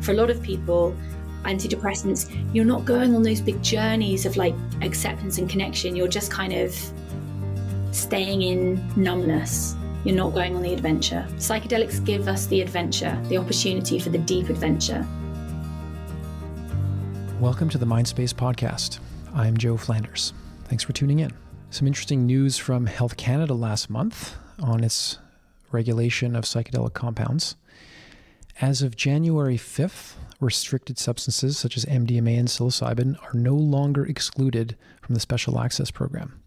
For a lot of people, antidepressants, you're not going on those big journeys of like acceptance and connection. You're just kind of staying in numbness. You're not going on the adventure. Psychedelics give us the adventure, the opportunity for the deep adventure. Welcome to the Mindspace podcast. I'm Joe Flanders. Thanks for tuning in. Some interesting news from Health Canada last month on its regulation of psychedelic compounds. As of January 5th, restricted substances such as MDMA and psilocybin are no longer excluded from the Special Access Program,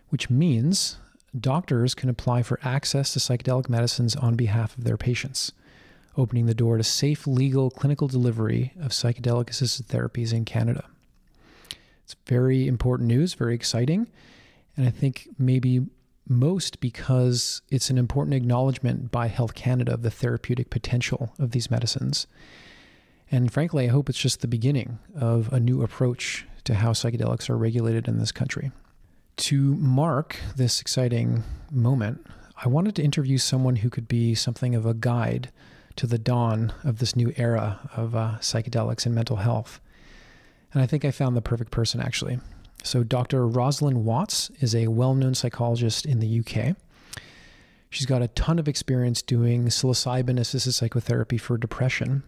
which means doctors can apply for access to psychedelic medicines on behalf of their patients, opening the door to safe, legal, clinical delivery of psychedelic-assisted therapies in Canada. It's very important news, very exciting, and I think maybe most because it's an important acknowledgement by Health Canada of the therapeutic potential of these medicines. And frankly, I hope it's just the beginning of a new approach to how psychedelics are regulated in this country. To mark this exciting moment, I wanted to interview someone who could be something of a guide to the dawn of this new era of psychedelics and mental health. And I think I found the perfect person, actually. So Dr. Rosalind Watts is a well-known psychologist in the UK. She's got a ton of experience doing psilocybin-assisted psychotherapy for depression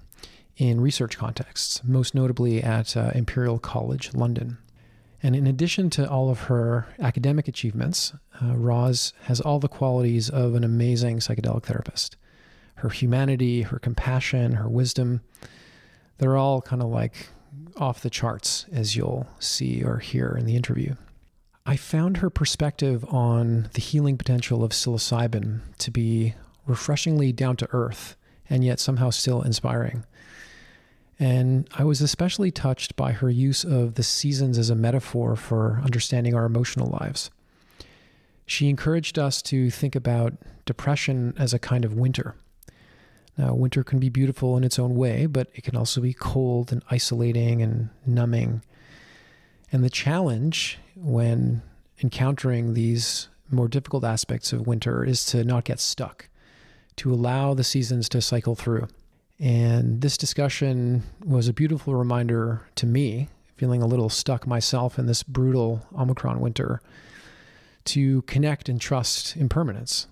in research contexts, most notably at Imperial College London. And in addition to all of her academic achievements, Roz has all the qualities of an amazing psychedelic therapist. Her humanity, her compassion, her wisdom, they're all kind of like off the charts, as you'll see or hear in the interview. I found her perspective on the healing potential of psilocybin to be refreshingly down to earth and yet somehow still inspiring. And I was especially touched by her use of the seasons as a metaphor for understanding our emotional lives. She encouraged us to think about depression as a kind of winter. Now, winter can be beautiful in its own way, but it can also be cold and isolating and numbing. And the challenge when encountering these more difficult aspects of winter is to not get stuck, to allow the seasons to cycle through. And this discussion was a beautiful reminder to me, feeling a little stuck myself in this brutal Omicron winter, to connect and trust impermanence.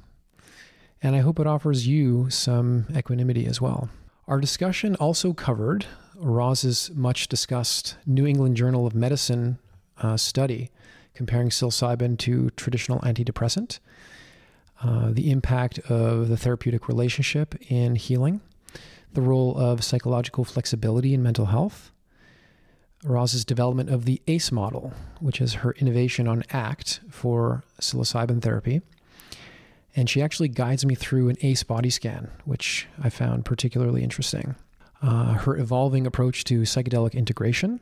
And I hope it offers you some equanimity as well. Our discussion also covered Roz's much discussed New England Journal of Medicine study comparing psilocybin to traditional antidepressant, the impact of the therapeutic relationship in healing, the role of psychological flexibility in mental health, Roz's development of the ACE model, which is her innovation on ACT for psilocybin therapy. And she actually guides me through an ACE body scan, which I found particularly interesting. Her evolving approach to psychedelic integration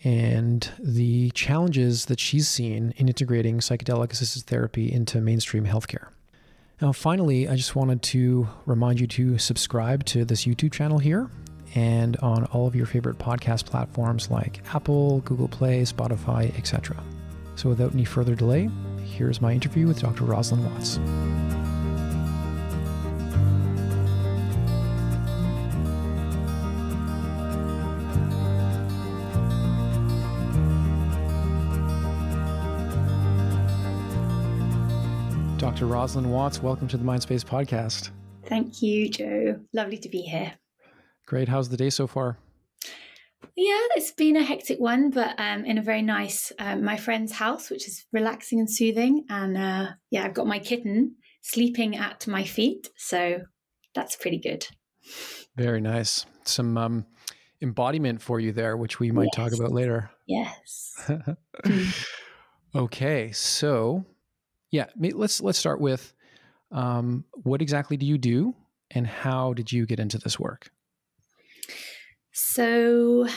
and the challenges that she's seen in integrating psychedelic-assisted therapy into mainstream healthcare. Now, finally, I just wanted to remind you to subscribe to this YouTube channel here and on all of your favorite podcast platforms like Apple, Google Play, Spotify, etc. So without any further delay, here's my interview with Dr. Rosalind Watts. Dr. Rosalind Watts, welcome to the Mindspace podcast. Thank you, Joe. Lovely to be here. Great. How's the day so far? Yeah, it's been a hectic one, but in a very nice, my friend's house, which is relaxing and soothing. And I've got my kitten sleeping at my feet. So that's pretty good. Very nice. Some embodiment for you there, which we might talk about later. Yes. Okay. So let's start with what exactly do you do and how did you get into this work? So,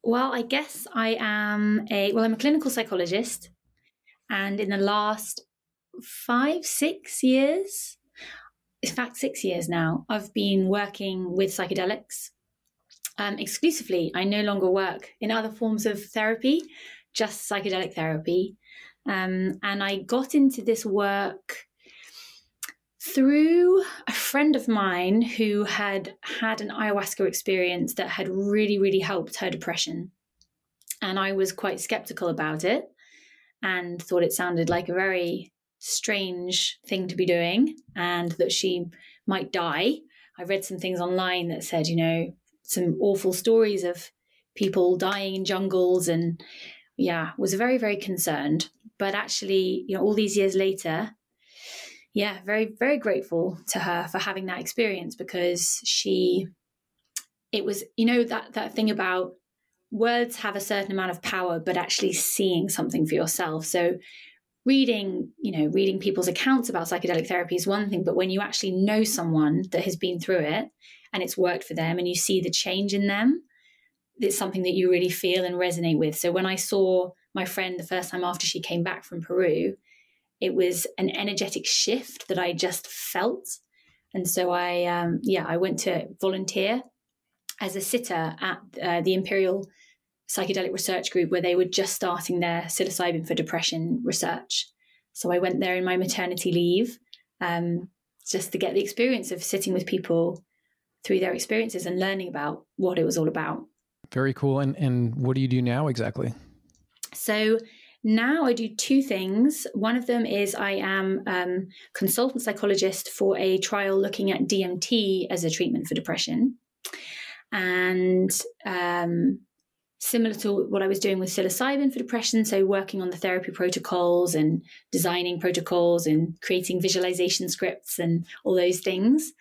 I guess I'm a clinical psychologist, and in the last 6 years, in fact, 6 years now, I've been working with psychedelics exclusively. I no longer work in other forms of therapy, just psychedelic therapy. And I got into this work Through a friend of mine who had had an ayahuasca experience that had really, really helped her depression. And I was quite skeptical about it and thought it sounded like a very strange thing to be doing and that she might die. I read some things online that said, you know, some awful stories of people dying in jungles, and was very, very concerned. But actually, you know, all these years later, very, very grateful to her for having that experience, because it was, you know, that thing about words have a certain amount of power, but actually seeing something for yourself. So reading people's accounts about psychedelic therapy is one thing, but when you actually know someone that has been through it and it's worked for them and you see the change in them, it's something that you really feel and resonate with. So when I saw my friend the first time after she came back from Peru, it was an energetic shift that I just felt. And so I went to volunteer as a sitter at the Imperial Psychedelic Research group, where they were just starting their psilocybin for depression research. So I went there in my maternity leave, just to get the experience of sitting with people through their experiences and learning about what it was all about. Very cool. And what do you do now exactly? So now I do two things. One of them is I am consultant psychologist for a trial looking at DMT as a treatment for depression. And similar to what I was doing with psilocybin for depression, so working on the therapy protocols and designing protocols and creating visualization scripts and all those things.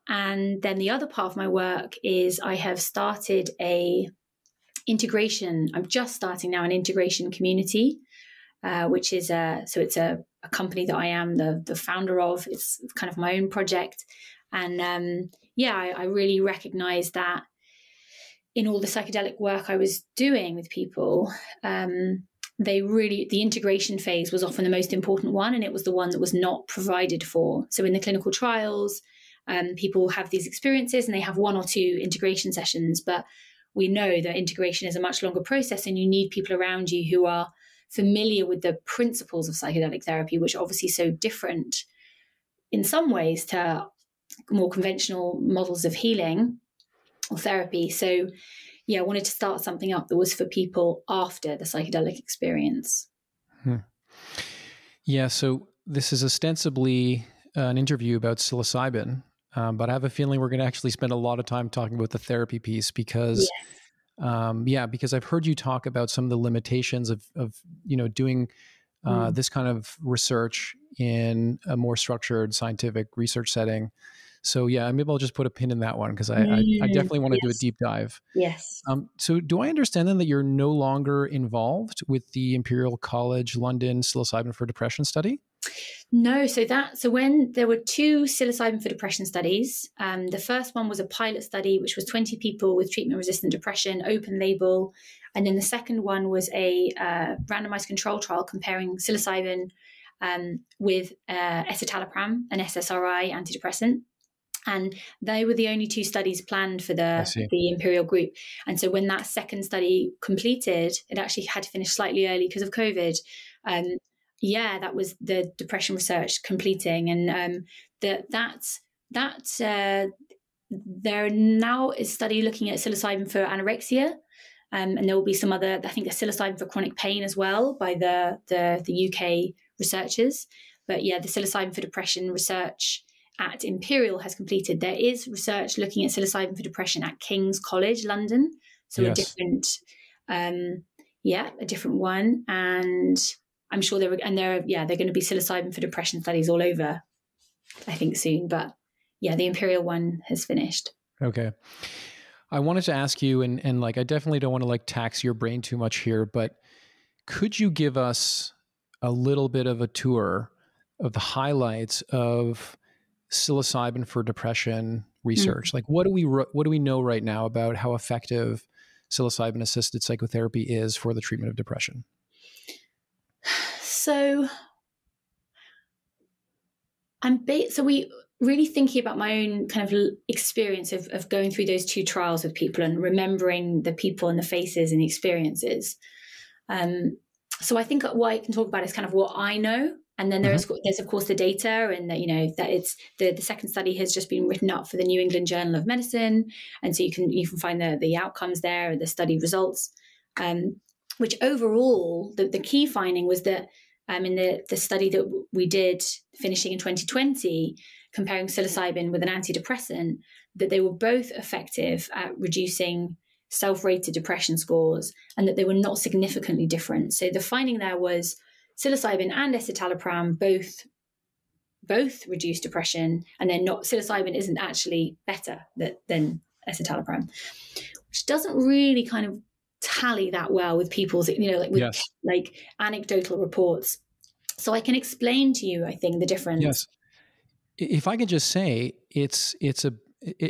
And then the other part of my work is I have started I'm just starting now an integration community, which is it's a company that I am the founder of. It's kind of my own project. And I really recognize that in all the psychedelic work I was doing with people, the integration phase was often the most important one, and it was the one that was not provided for. So in the clinical trials, people have these experiences and they have one or two integration sessions, but we know that integration is a much longer process, and you need people around you who are familiar with the principles of psychedelic therapy, which are obviously so different in some ways to more conventional models of healing or therapy. So I wanted to start something up that was for people after the psychedelic experience. Yeah, so this is ostensibly an interview about psilocybin, but I have a feeling we're going to actually spend a lot of time talking about the therapy piece because, because I've heard you talk about some of the limitations of doing this kind of research in a more structured scientific research setting. So maybe I'll just put a pin in that one because I definitely want to do a deep dive. Yes. So do I understand then that you're no longer involved with the Imperial College London psilocybin for depression study? No, so when there were two psilocybin for depression studies, the first one was a pilot study, which was 20 people with treatment-resistant depression, open label. And then the second one was a randomized control trial comparing psilocybin with escitalopram, an SSRI antidepressant. And they were the only two studies planned for the Imperial group. And so when that second study completed, it actually had to finish slightly early because of COVID. That was the depression research completing. And there now is a study looking at psilocybin for anorexia. And there will be some other, I think, a psilocybin for chronic pain as well by the UK researchers. But the psilocybin for depression research at Imperial has completed. There is research looking at psilocybin for depression at King's College London. So a different one. And I'm sure they're going to be psilocybin for depression studies all over, I think, soon. But the Imperial one has finished. Okay. I wanted to ask you, and I definitely don't want to tax your brain too much here, but could you give us a little bit of a tour of the highlights of psilocybin for depression research? What do we know right now about how effective psilocybin assisted psychotherapy is for the treatment of depression? So we really thinking about my own kind of experience of going through those two trials with people and remembering the people and the faces and the experiences. So I think what I can talk about is kind of what I know And then there's of course the data, and that, you know, that it's the second study has just been written up for the New England Journal of Medicine, and so you can find the outcomes there, the study results, which overall the key finding was that in the study that we did finishing in 2020, comparing psilocybin with an antidepressant, that they were both effective at reducing self-rated depression scores, and that they were not significantly different. So the finding there was psilocybin and escitalopram both reduce depression, and they're not, psilocybin isn't actually better than escitalopram, which doesn't really kind of tally that well with people's, you know, like with like anecdotal reports. So I can explain to you, I think, the difference. Yes. If I could just say, it's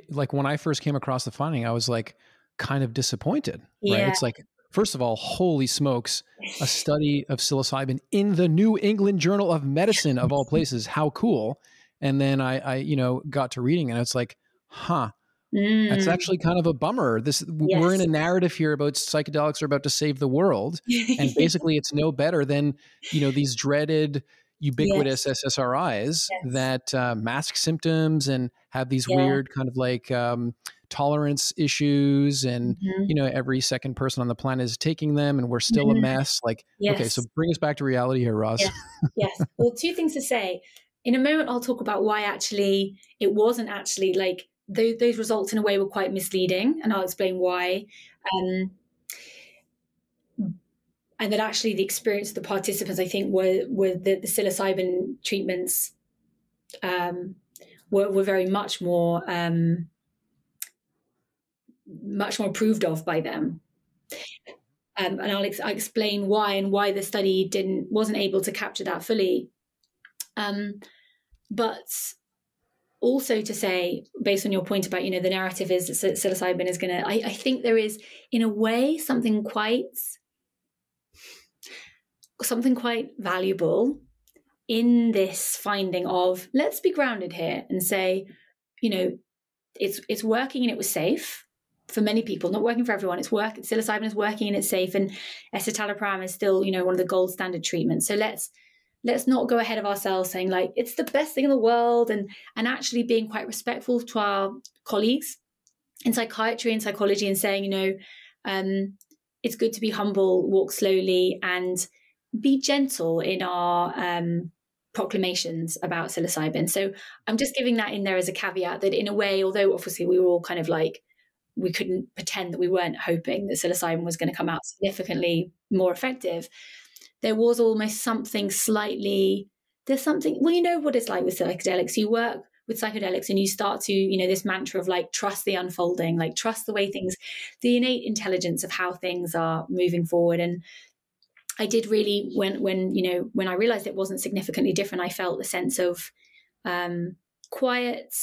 like when I first came across the finding, I was like kind of disappointed, right? It's like, first of all, holy smokes, a study of psilocybin in the New England Journal of Medicine of all places. How cool. And then I you know, got to reading, and it's like, that's actually kind of a bummer. We're in a narrative here about psychedelics are about to save the world. And basically it's no better than, you know, these dreaded ubiquitous SSRIs that mask symptoms and have these weird kind of like tolerance issues. And, you know, every second person on the planet is taking them, and we're still a mess. Like, okay, so bring us back to reality here, Ross. Yes. Well, two things to say. In a moment, I'll talk about why actually it wasn't actually like those results in a way were quite misleading, and I'll explain why. And that actually the experience of the participants, I think, were the psilocybin treatments were very much more approved of by them. And I'll explain why, and why the study wasn't able to capture that fully. But also to say, based on your point about, you know, the narrative is that psilocybin is going to, I think there is, in a way, something quite valuable in this finding of, let's be grounded here and say, you know, it's working and it was safe for many people, not working for everyone. Psilocybin is working and it's safe, and escitalopram is still, you know, one of the gold standard treatments. So let's not go ahead of ourselves saying like it's the best thing in the world, and actually being quite respectful to our colleagues in psychiatry and psychology, and saying, you know, it's good to be humble, walk slowly, and be gentle in our proclamations about psilocybin. So I'm just giving that in there as a caveat, that in a way, although obviously we were all kind of like, we couldn't pretend that we weren't hoping that psilocybin was going to come out significantly more effective, there was almost something slightly, well, you know what it's like with psychedelics. You work with psychedelics and you start to, you know, this mantra of like, trust the unfolding, like trust the way things, the innate intelligence of how things are moving forward. And I did really, when I realized it wasn't significantly different, I felt the sense of quiet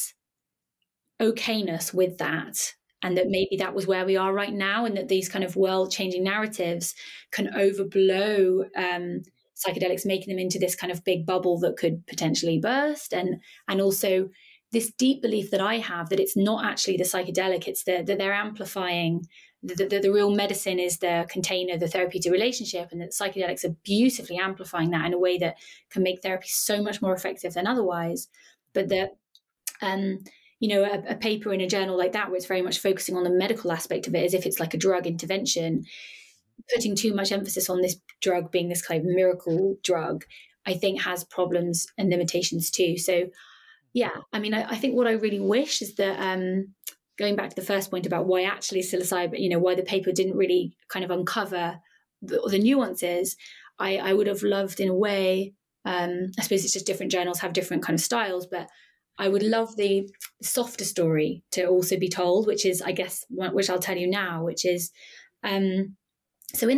okayness with that. And that maybe that was where we are right now, and that these kind of world-changing narratives can overblow psychedelics, making them into this kind of big bubble that could potentially burst. And also this deep belief that I have that it's not actually the psychedelic, it's that they're amplifying, the real medicine is the container, the therapeutic relationship, and that psychedelics are beautifully amplifying that in a way that can make therapy so much more effective than otherwise. But that you know, a paper in a journal like that, where it's very much focusing on the medical aspect of it as if it's like a drug intervention, putting too much emphasis on this drug being this kind of miracle drug, I think has problems and limitations too. So yeah, I mean, I think what I really wish is that, going back to the first point about why actually psilocybin, you know, why the paper didn't really kind of uncover the nuances, I would have loved in a way, I suppose it's just different journals have different kind of styles, but I would love the softer story to also be told, which is, I guess, which I'll tell you now, which is, so in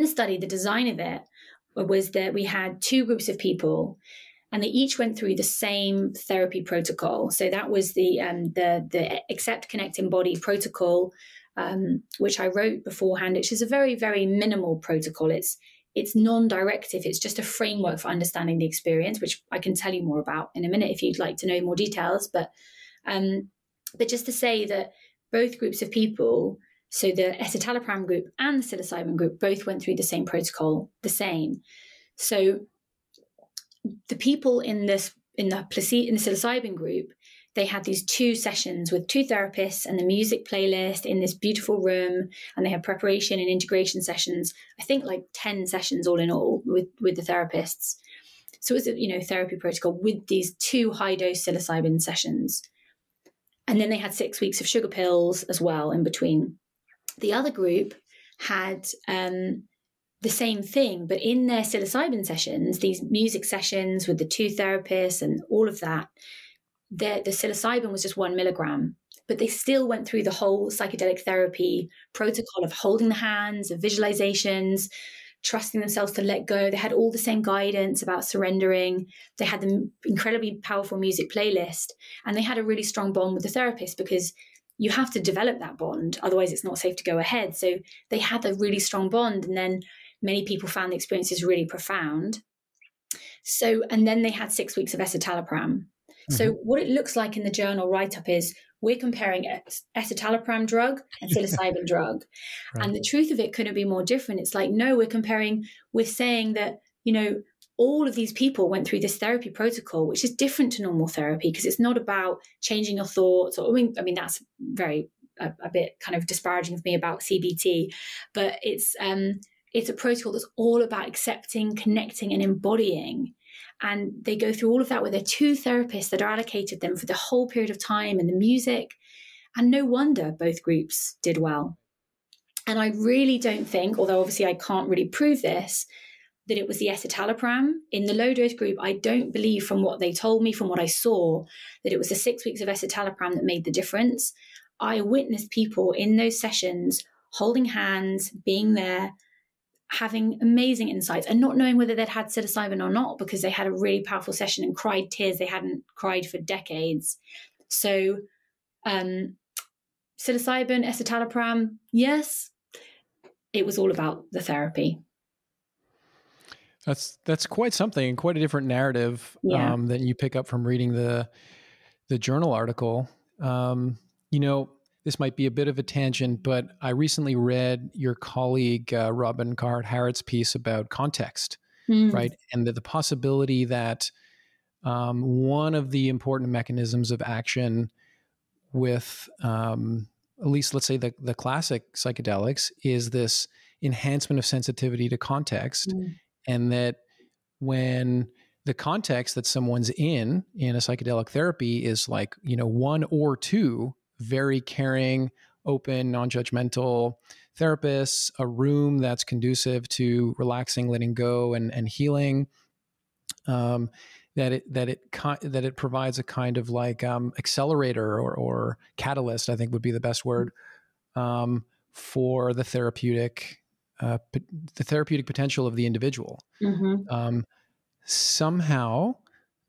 the study, the design of it was that we had two groups of people, and they each went through the same therapy protocol. So that was the Accept, Connect, Embody protocol, which I wrote beforehand, which is a very, very minimal protocol. It's non-directive. It's just a framework for understanding the experience, which I can tell you more about in a minute if you'd like to know more details. But just to say that both groups of people, so the escitalopram group and the psilocybin group, both went through the same protocol, the same. So the people in the psilocybin group, they had these 2 sessions with 2 therapists and the music playlist in this beautiful room, and they had preparation and integration sessions. I think like 10 sessions all in all with the therapists. So it was a therapy protocol with these 2 high dose psilocybin sessions, and then they had 6 weeks of sugar pills as well in between. The other group had the same thing, but in their psilocybin sessions, these music sessions with the 2 therapists and all of that, the psilocybin was just 1 milligram, but they still went through the whole psychedelic therapy protocol of holding the hands, of visualizations, trusting themselves to let go. They had all the same guidance about surrendering. They had the incredibly powerful music playlist, and they had a really strong bond with the therapist, because you have to develop that bond. Otherwise, it's not safe to go ahead. So they had a really strong bond. And then many people found the experiences really profound. So, and then they had 6 weeks of escitalopram. So what it looks like in the journal write-up is we're comparing escitalopram drug and psilocybin drug. Right. And the truth of it couldn't be more different. It's like, no, we're saying that, all of these people went through this therapy protocol, which is different to normal therapy, because it's not about changing your thoughts. Or I mean that's very a bit kind of disparaging of me about CBT, but it's a protocol that's all about accepting, connecting, and embodying. And they go through all of that with their 2 therapists that are allocated them for the whole period of time, and the music. And no wonder both groups did well. And I really don't think, although obviously I can't really prove this, that it was the escitalopram. In the low dose group, I don't believe, from what they told me, from what I saw, that it was the 6 weeks of escitalopram that made the difference. I witnessed people in those sessions holding hands, being there, having amazing insights, and not knowing whether they'd had psilocybin or not, because they had a really powerful session and cried tears they hadn't cried for decades. So psilocybin, escitalopram, yes, it was all about the therapy. That's quite something, quite a different narrative than you pick up from reading the journal article. This might be a bit of a tangent, but I recently read your colleague Robin Carhart-Harrod's piece about context, right? And the possibility that one of the important mechanisms of action with at least, let's say, the classic psychedelics is this enhancement of sensitivity to context. And that when the context that someone's in a psychedelic therapy is like, 1 or 2 very caring, open, non-judgmental therapists, a room that's conducive to relaxing, letting go, and healing, that it provides a kind of like accelerator or catalyst, I think would be the best word, for the therapeutic potential of the individual. Somehow,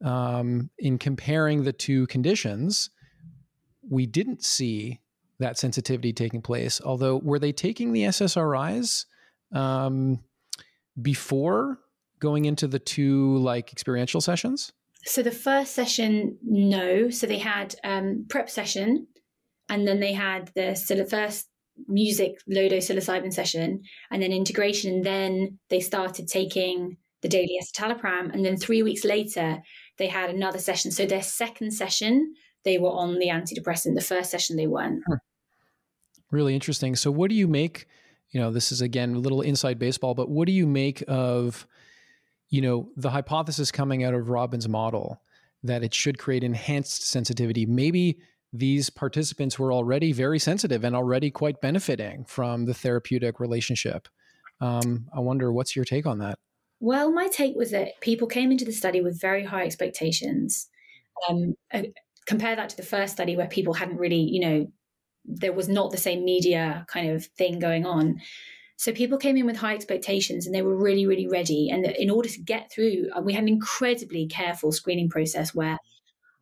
in comparing the 2 conditions, we didn't see that sensitivity taking place. Although, were they taking the SSRIs before going into the 2 like experiential sessions? So the first session, no. So they had prep session, and then they had the first music low dose psilocybin session, and then integration. And then they started taking the daily escitalopram, and then 3 weeks later they had another session. So their second session, they were on the antidepressant. The first session, they weren't. Really interesting. So what do you make, this is again a little inside baseball, but what do you make of, the hypothesis coming out of Robin's model that it should create enhanced sensitivity? Maybe these participants were already very sensitive and already quite benefiting from the therapeutic relationship. I wonder, what's your take on that? Well, my take was that people came into the study with very high expectations. Compare that to the first study where people hadn't really, there was not the same media kind of thing going on. So people came in with high expectations, and they were really, really ready. And in order to get through, we had an incredibly careful screening process where,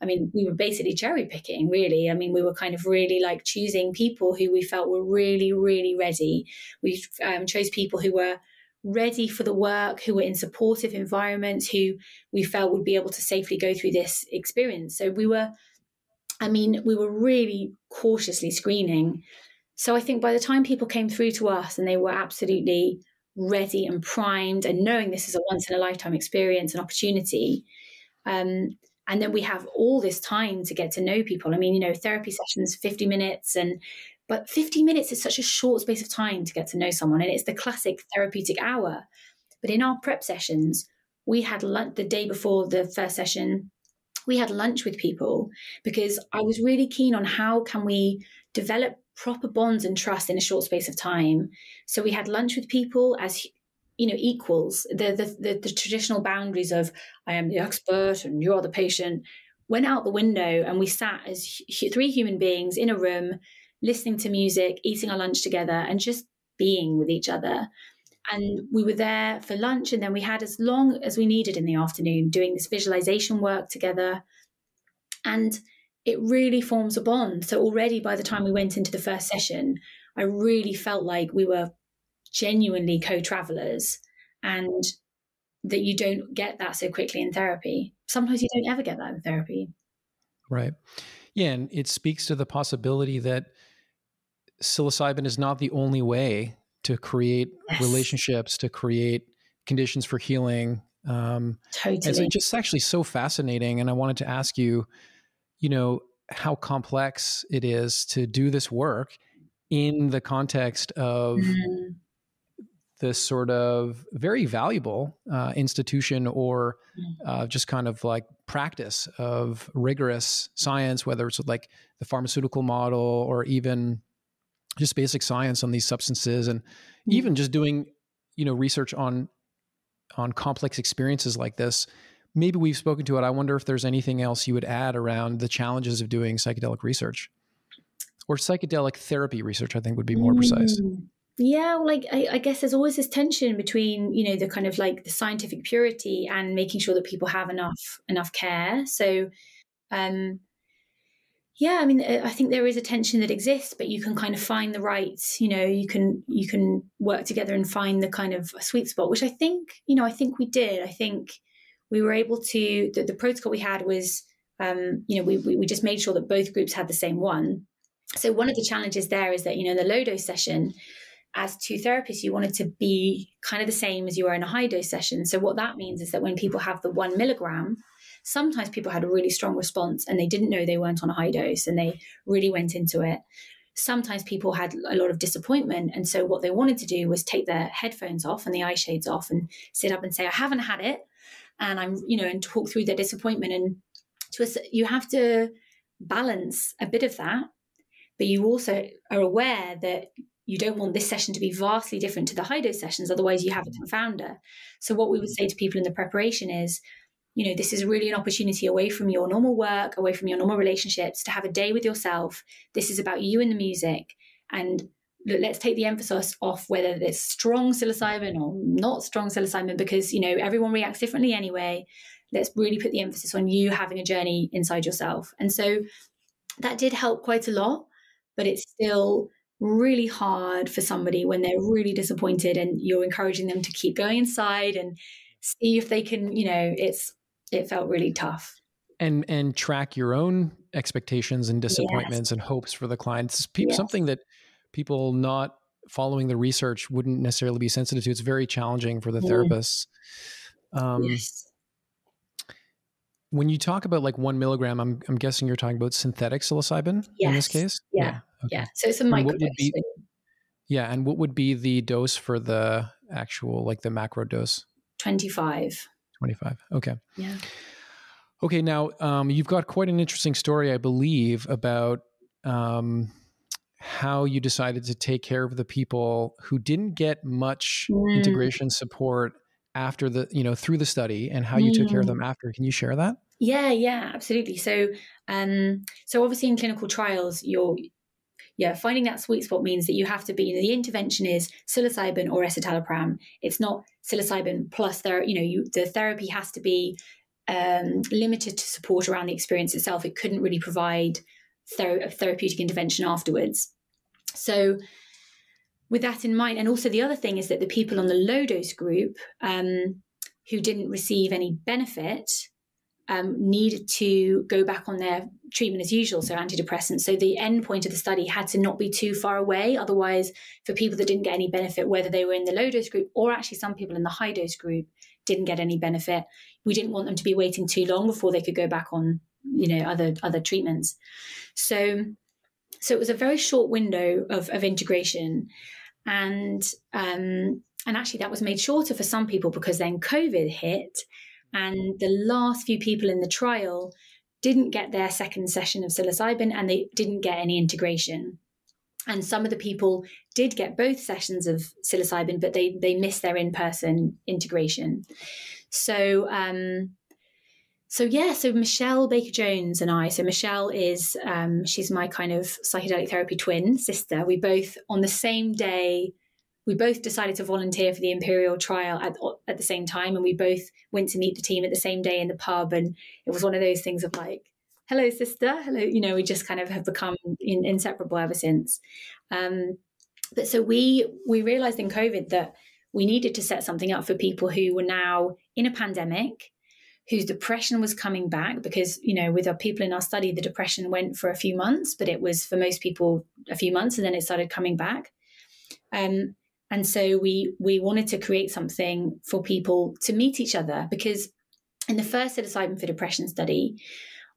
we were basically cherry picking, really. We were kind of really like choosing people who we felt were really, really ready. We chose people who were ready for the work, who were in supportive environments, who we felt would be able to safely go through this experience. So we were really cautiously screening. So I think by the time people came through to us and they were absolutely ready and primed and knowing this is a once in a lifetime experience and opportunity. And then we have all this time to get to know people. I mean, you know, therapy sessions, 50 minutes, but 50 minutes is such a short space of time to get to know someone. And it's the classic therapeutic hour. But in our prep sessions, we had lunch the day before the first session. We had lunch with people because I was really keen on how can we develop proper bonds and trust in a short space of time. So we had lunch with people as, you know, equals. The traditional boundaries of I am the expert and you're the patient went out the window, and we sat as three human beings in a room, listening to music, eating our lunch together, and just being with each other. And we were there for lunch, and then we had as long as we needed in the afternoon doing this visualization work together. And it really forms a bond. So already by the time we went into the first session, I really felt like we were genuinely co-travelers, and that you don't get that so quickly in therapy. Sometimes you don't ever get that in therapy. Right. Yeah. And it speaks to the possibility that psilocybin is not the only way to create relationships, to create conditions for healing. Totally. And so it's just actually so fascinating. And I wanted to ask you, you know, how complex it is to do this work in the context of this sort of very valuable institution or just kind of like practice of rigorous science, whether it's like the pharmaceutical model or even just basic science on these substances, and even just doing, you know, research on complex experiences like this. Maybe we've spoken to it. I wonder if there's anything else you would add around the challenges of doing psychedelic research, or psychedelic therapy research, I think would be more precise. Yeah, like I guess there's always this tension between, you know, the kind of like the scientific purity and making sure that people have enough care. So, yeah, I mean, I think there is a tension that exists, but you can kind of find the right, you know, you can work together and find the kind of sweet spot, which I think we did. I think we were able to. The protocol we had was, you know, we just made sure that both groups had the same one. So one of the challenges there is that, you know, in the low dose session, as two therapists, you wanted to be kind of the same as you were in a high dose session. So what that means is that when people have the 1 milligram, sometimes people had a really strong response and they didn't know they weren't on a high dose and they really went into it. Sometimes people had a lot of disappointment. And so what they wanted to do was take their headphones off and the eye shades off and sit up and say, I haven't had it. And I'm, you know, and talk through their disappointment. And you have to balance a bit of that, but you also are aware that you don't want this session to be vastly different to the high dose sessions. Otherwise you have a confounder. So what we would say to people in the preparation is, you know, this is really an opportunity away from your normal work, away from your normal relationships, to have a day with yourself. This is about you and the music. And look, let's take the emphasis off whether it's strong psilocybin or not strong psilocybin, because, you know, everyone reacts differently anyway. Let's really put the emphasis on you having a journey inside yourself. And so that did help quite a lot, but it's still really hard for somebody when they're really disappointed and you're encouraging them to keep going inside and see if they can, you know, it felt really tough. And track your own expectations and disappointments and hopes for the clients. Something that people not following the research wouldn't necessarily be sensitive to. It's very challenging for the therapists. When you talk about like 1 milligram, I'm guessing you're talking about synthetic psilocybin in this case? Yeah. Okay. Yeah. So it's a microdose. And what would be the dose for the actual, like the macro dose? 25. 25. Okay. Yeah. Okay. Now, you've got quite an interesting story, I believe, about how you decided to take care of the people who didn't get much integration support after the, you know, through the study, and how you took care of them after. Can you share that? Yeah, absolutely. So, so obviously in clinical trials, finding that sweet spot means that you have to be, you know, the intervention is psilocybin or escitalopram. It's not psilocybin plus the therapy has to be limited to support around the experience itself. It couldn't really provide therapeutic intervention afterwards. So with that in mind, and also the other thing is that the people on the low dose group who didn't receive any benefit needed to go back on their treatment as usual, so antidepressants. So the end point of the study had to not be too far away. Otherwise, for people that didn't get any benefit, whether they were in the low dose group or actually some people in the high dose group didn't get any benefit, we didn't want them to be waiting too long before they could go back on, other treatments. So it was a very short window of integration. And actually that was made shorter for some people because then COVID hit, and the last few people in the trial didn't get their second session of psilocybin, and they didn't get any integration. And some of the people did get both sessions of psilocybin, but they missed their in-person integration. So Michelle Baker-Jones and I, so Michelle is, she's my kind of psychedelic therapy twin sister. We both, on the same day, we both decided to volunteer for the Imperial trial at the same time. And we both went to meet the team at the same day in the pub. And it was one of those things of like, hello, sister. Hello. We just kind of have become inseparable ever since. But so we realized in COVID that we needed to set something up for people who were now in a pandemic, whose depression was coming back, because, with our people in our study, the depression went for a few months, but it was for most people a few months, and then it started coming back. And so we wanted to create something for people to meet each other, because in the first psilocybin for depression study,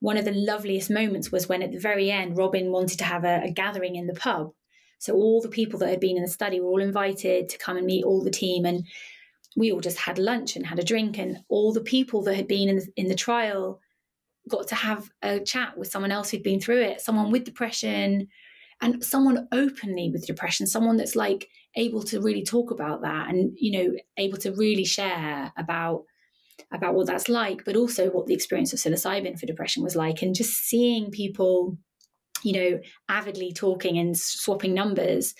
one of the loveliest moments was when at the very end, Robin wanted to have a gathering in the pub. So all the people that had been in the study were all invited to come and meet all the team. And we all just had lunch and had a drink, and all the people that had been in the trial got to have a chat with someone else who'd been through it, someone with depression, and someone openly with depression, someone that's like able to really talk about that and, able to really share about what that's like, but also what the experience of psilocybin for depression was like. And just seeing people, avidly talking and swapping numbers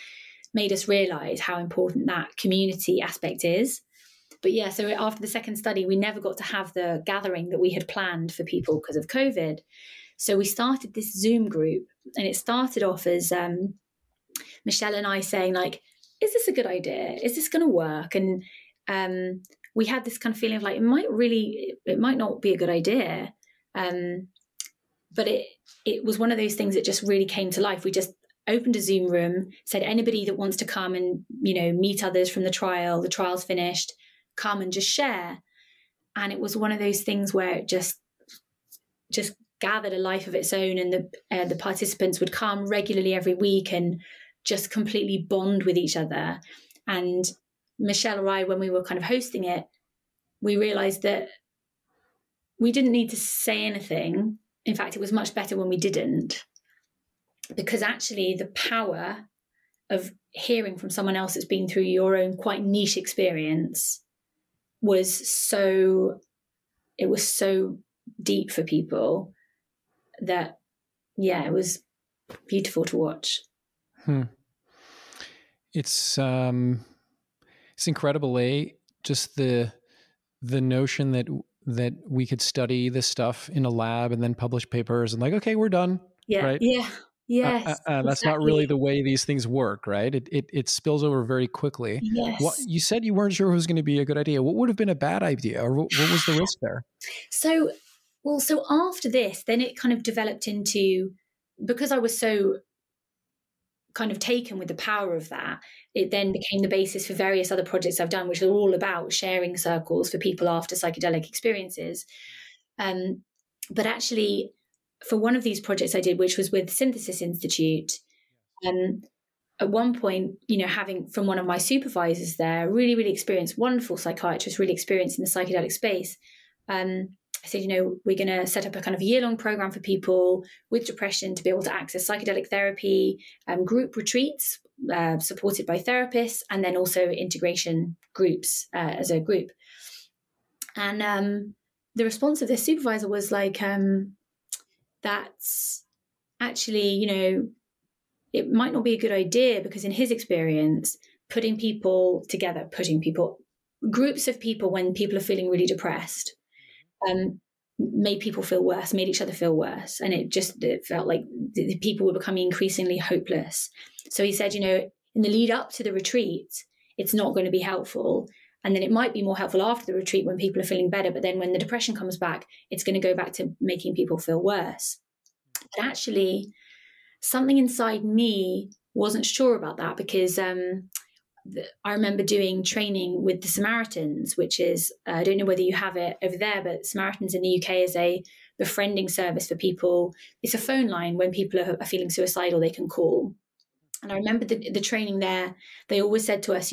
made us realize how important that community aspect is. But yeah, so after the second study, we never got to have the gathering that we had planned for people because of COVID. So we started this Zoom group, and it started off as Michelle and I saying, like, is this a good idea? Is this going to work? And we had this kind of feeling of like, it might not be a good idea. But it was one of those things that just really came to life. We just opened a Zoom room, said anybody that wants to come and, meet others from the trial's finished, come and just share. And it was one of those things where it just gathered a life of its own, and the participants would come regularly every week and just completely bond with each other. And Michelle or I, when we were kind of hosting it, we realized that we didn't need to say anything. In fact, it was much better when we didn't, because actually the power of hearing from someone else that's been through your own quite niche experience was so deep for people that, yeah, it was beautiful to watch. It's incredible, just the notion that we could study this stuff in a lab and then publish papers and like, okay, we're done. Yeah. Right? Yeah. Yes. That's not really the way these things work, right? It spills over very quickly. Yes. You said you weren't sure it was going to be a good idea. What would have been a bad idea, or what was the risk there? So after this, then it kind of developed into, because I was so kind of taken with the power of that, it then became the basis for various other projects I've done, which are all about sharing circles for people after psychedelic experiences. But actually, for one of these projects I did, which was with Synthesis Institute, at one point, having from one of my supervisors there, really, really experienced, wonderful psychiatrist, really experienced in the psychedelic space, I said, we're going to set up a kind of year-long program for people with depression to be able to access psychedelic therapy, group retreats supported by therapists, and then also integration groups as a group. And the response of this supervisor was like, that's actually, it might not be a good idea, because in his experience, putting groups of people when people are feeling really depressed, made people feel worse, made each other feel worse. And it felt like the people were becoming increasingly hopeless. So he said, in the lead up to the retreat, it's not going to be helpful. And then it might be more helpful after the retreat when people are feeling better. But then when the depression comes back, it's going to go back to making people feel worse. But actually, something inside me wasn't sure about that, because I remember doing training with the Samaritans, which is, I don't know whether you have it over there, but Samaritans in the UK is a befriending service for people. It's a phone line when people are feeling suicidal, they can call. And I remember the training there, they always said to us,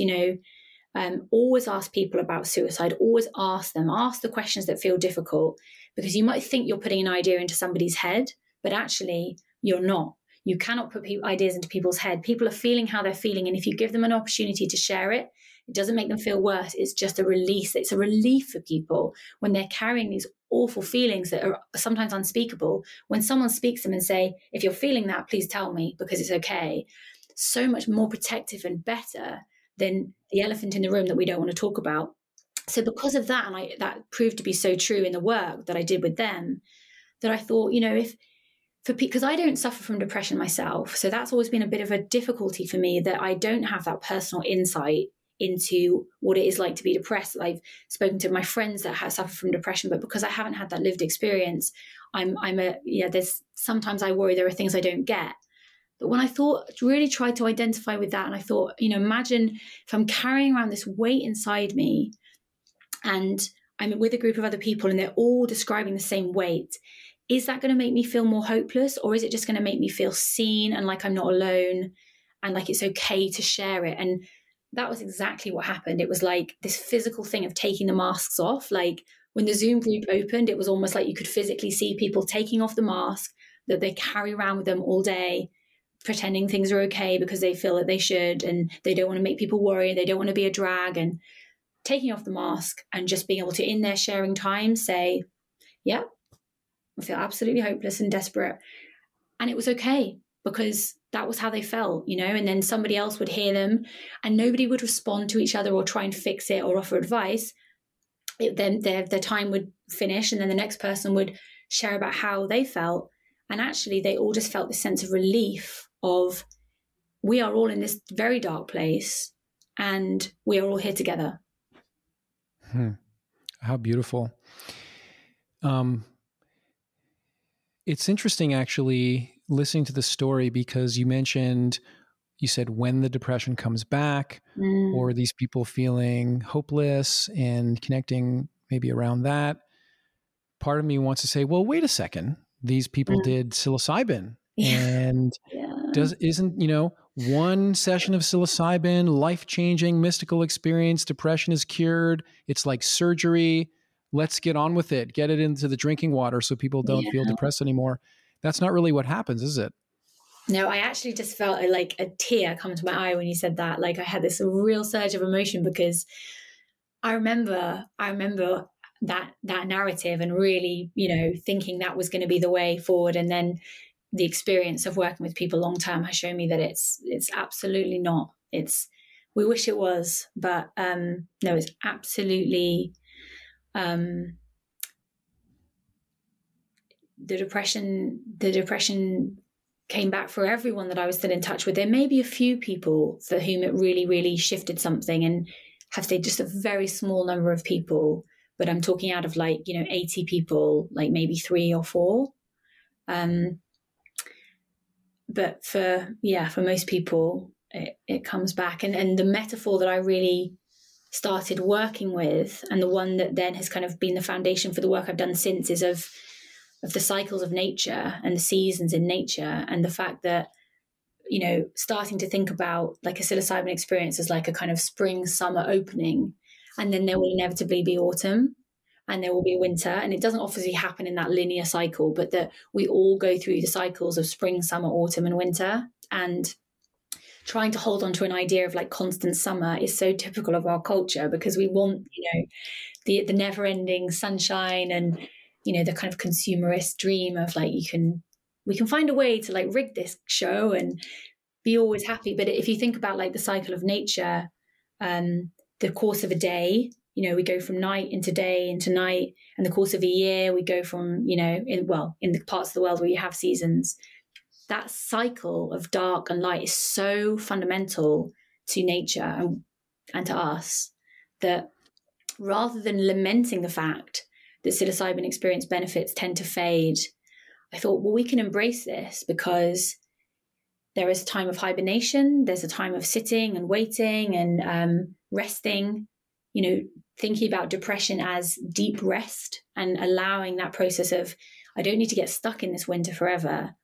always ask people about suicide, always ask the questions that feel difficult, because you might think you're putting an idea into somebody's head, but actually you're not. You cannot put ideas into people's head. People are feeling how they're feeling. And if you give them an opportunity to share it, it doesn't make them feel worse. It's just a release. It's a relief for people when they're carrying these awful feelings that are sometimes unspeakable. When someone speaks to them and say, if you're feeling that, please tell me, because it's okay. So much more protective and better than the elephant in the room that we don't want to talk about. So because of that, and that proved to be so true in the work that I did with them, that I thought, because I don't suffer from depression myself. So that's always been a bit of a difficulty for me, that I don't have that personal insight into what it is like to be depressed. I've spoken to my friends that have suffered from depression, but because I haven't had that lived experience, there's sometimes I worry there are things I don't get. But when I really tried to identify with that, and I thought, imagine if I'm carrying around this weight inside me and I'm with a group of other people and they're all describing the same weight, is that going to make me feel more hopeless, or is it just going to make me feel seen and like I'm not alone and like it's okay to share it? And that was exactly what happened. It was like this physical thing of taking the masks off. Like when the Zoom group opened, it was almost like you could physically see people taking off the mask that they carry around with them all day, pretending things are okay because they feel that they should, and they don't want to make people worry. They don't want to be a drag, and taking off the mask and just being able to, in their sharing time, say, yeah, I feel absolutely hopeless and desperate. And it was okay, because that was how they felt, and then somebody else would hear them and nobody would respond to each other or try and fix it or offer advice. Then their time would finish, and then the next person would share about how they felt. And actually they all just felt this sense of relief of, we are all in this very dark place and we are all here together. How beautiful. It's interesting actually listening to the story, because you said when the depression comes back, or these people feeling hopeless and connecting maybe around that. Part of me wants to say, well, wait a second. These people did psilocybin, and isn't one session of psilocybin, life-changing, mystical experience, depression is cured. It's like surgery. Let's get on with it. Get it into the drinking water so people don't feel depressed anymore. That's not really what happens, is it? No, I actually just felt like a tear come to my eye when you said that. Like I had this real surge of emotion, because I remember that narrative and really, thinking that was going to be the way forward. And then the experience of working with people long term has shown me that it's absolutely not. We wish it was, but no, it's absolutely. The depression came back for everyone that I was still in touch with. There may be a few people for whom it really, really shifted something, and have stayed just a very small number of people. But I'm talking out of 80 people, like maybe 3 or 4. But for most people, it comes back. And the metaphor that I really started working with, and the one that then has kind of been the foundation for the work I've done since, is of the cycles of nature and the seasons in nature, and the fact that, starting to think about like a psilocybin experience as like a kind of spring, summer opening, and then there will inevitably be autumn and there will be winter. And it doesn't obviously happen in that linear cycle, but that we all go through the cycles of spring, summer, autumn, and winter. And trying to hold on to an idea of like constant summer is so typical of our culture, because we want, the never ending sunshine and, the kind of consumerist dream of like, we can find a way to like rig this show and be always happy. But if you think about like the cycle of nature, the course of a day, we go from night into day into night, and the course of a year, we go from, in the parts of the world where you have seasons, that cycle of dark and light is so fundamental to nature and to us, that rather than lamenting the fact that psilocybin experience benefits tend to fade, I thought, well, we can embrace this because there is a time of hibernation. There's a time of sitting and waiting and resting, thinking about depression as deep rest and allowing that process of, I don't need to get stuck in this winter forever.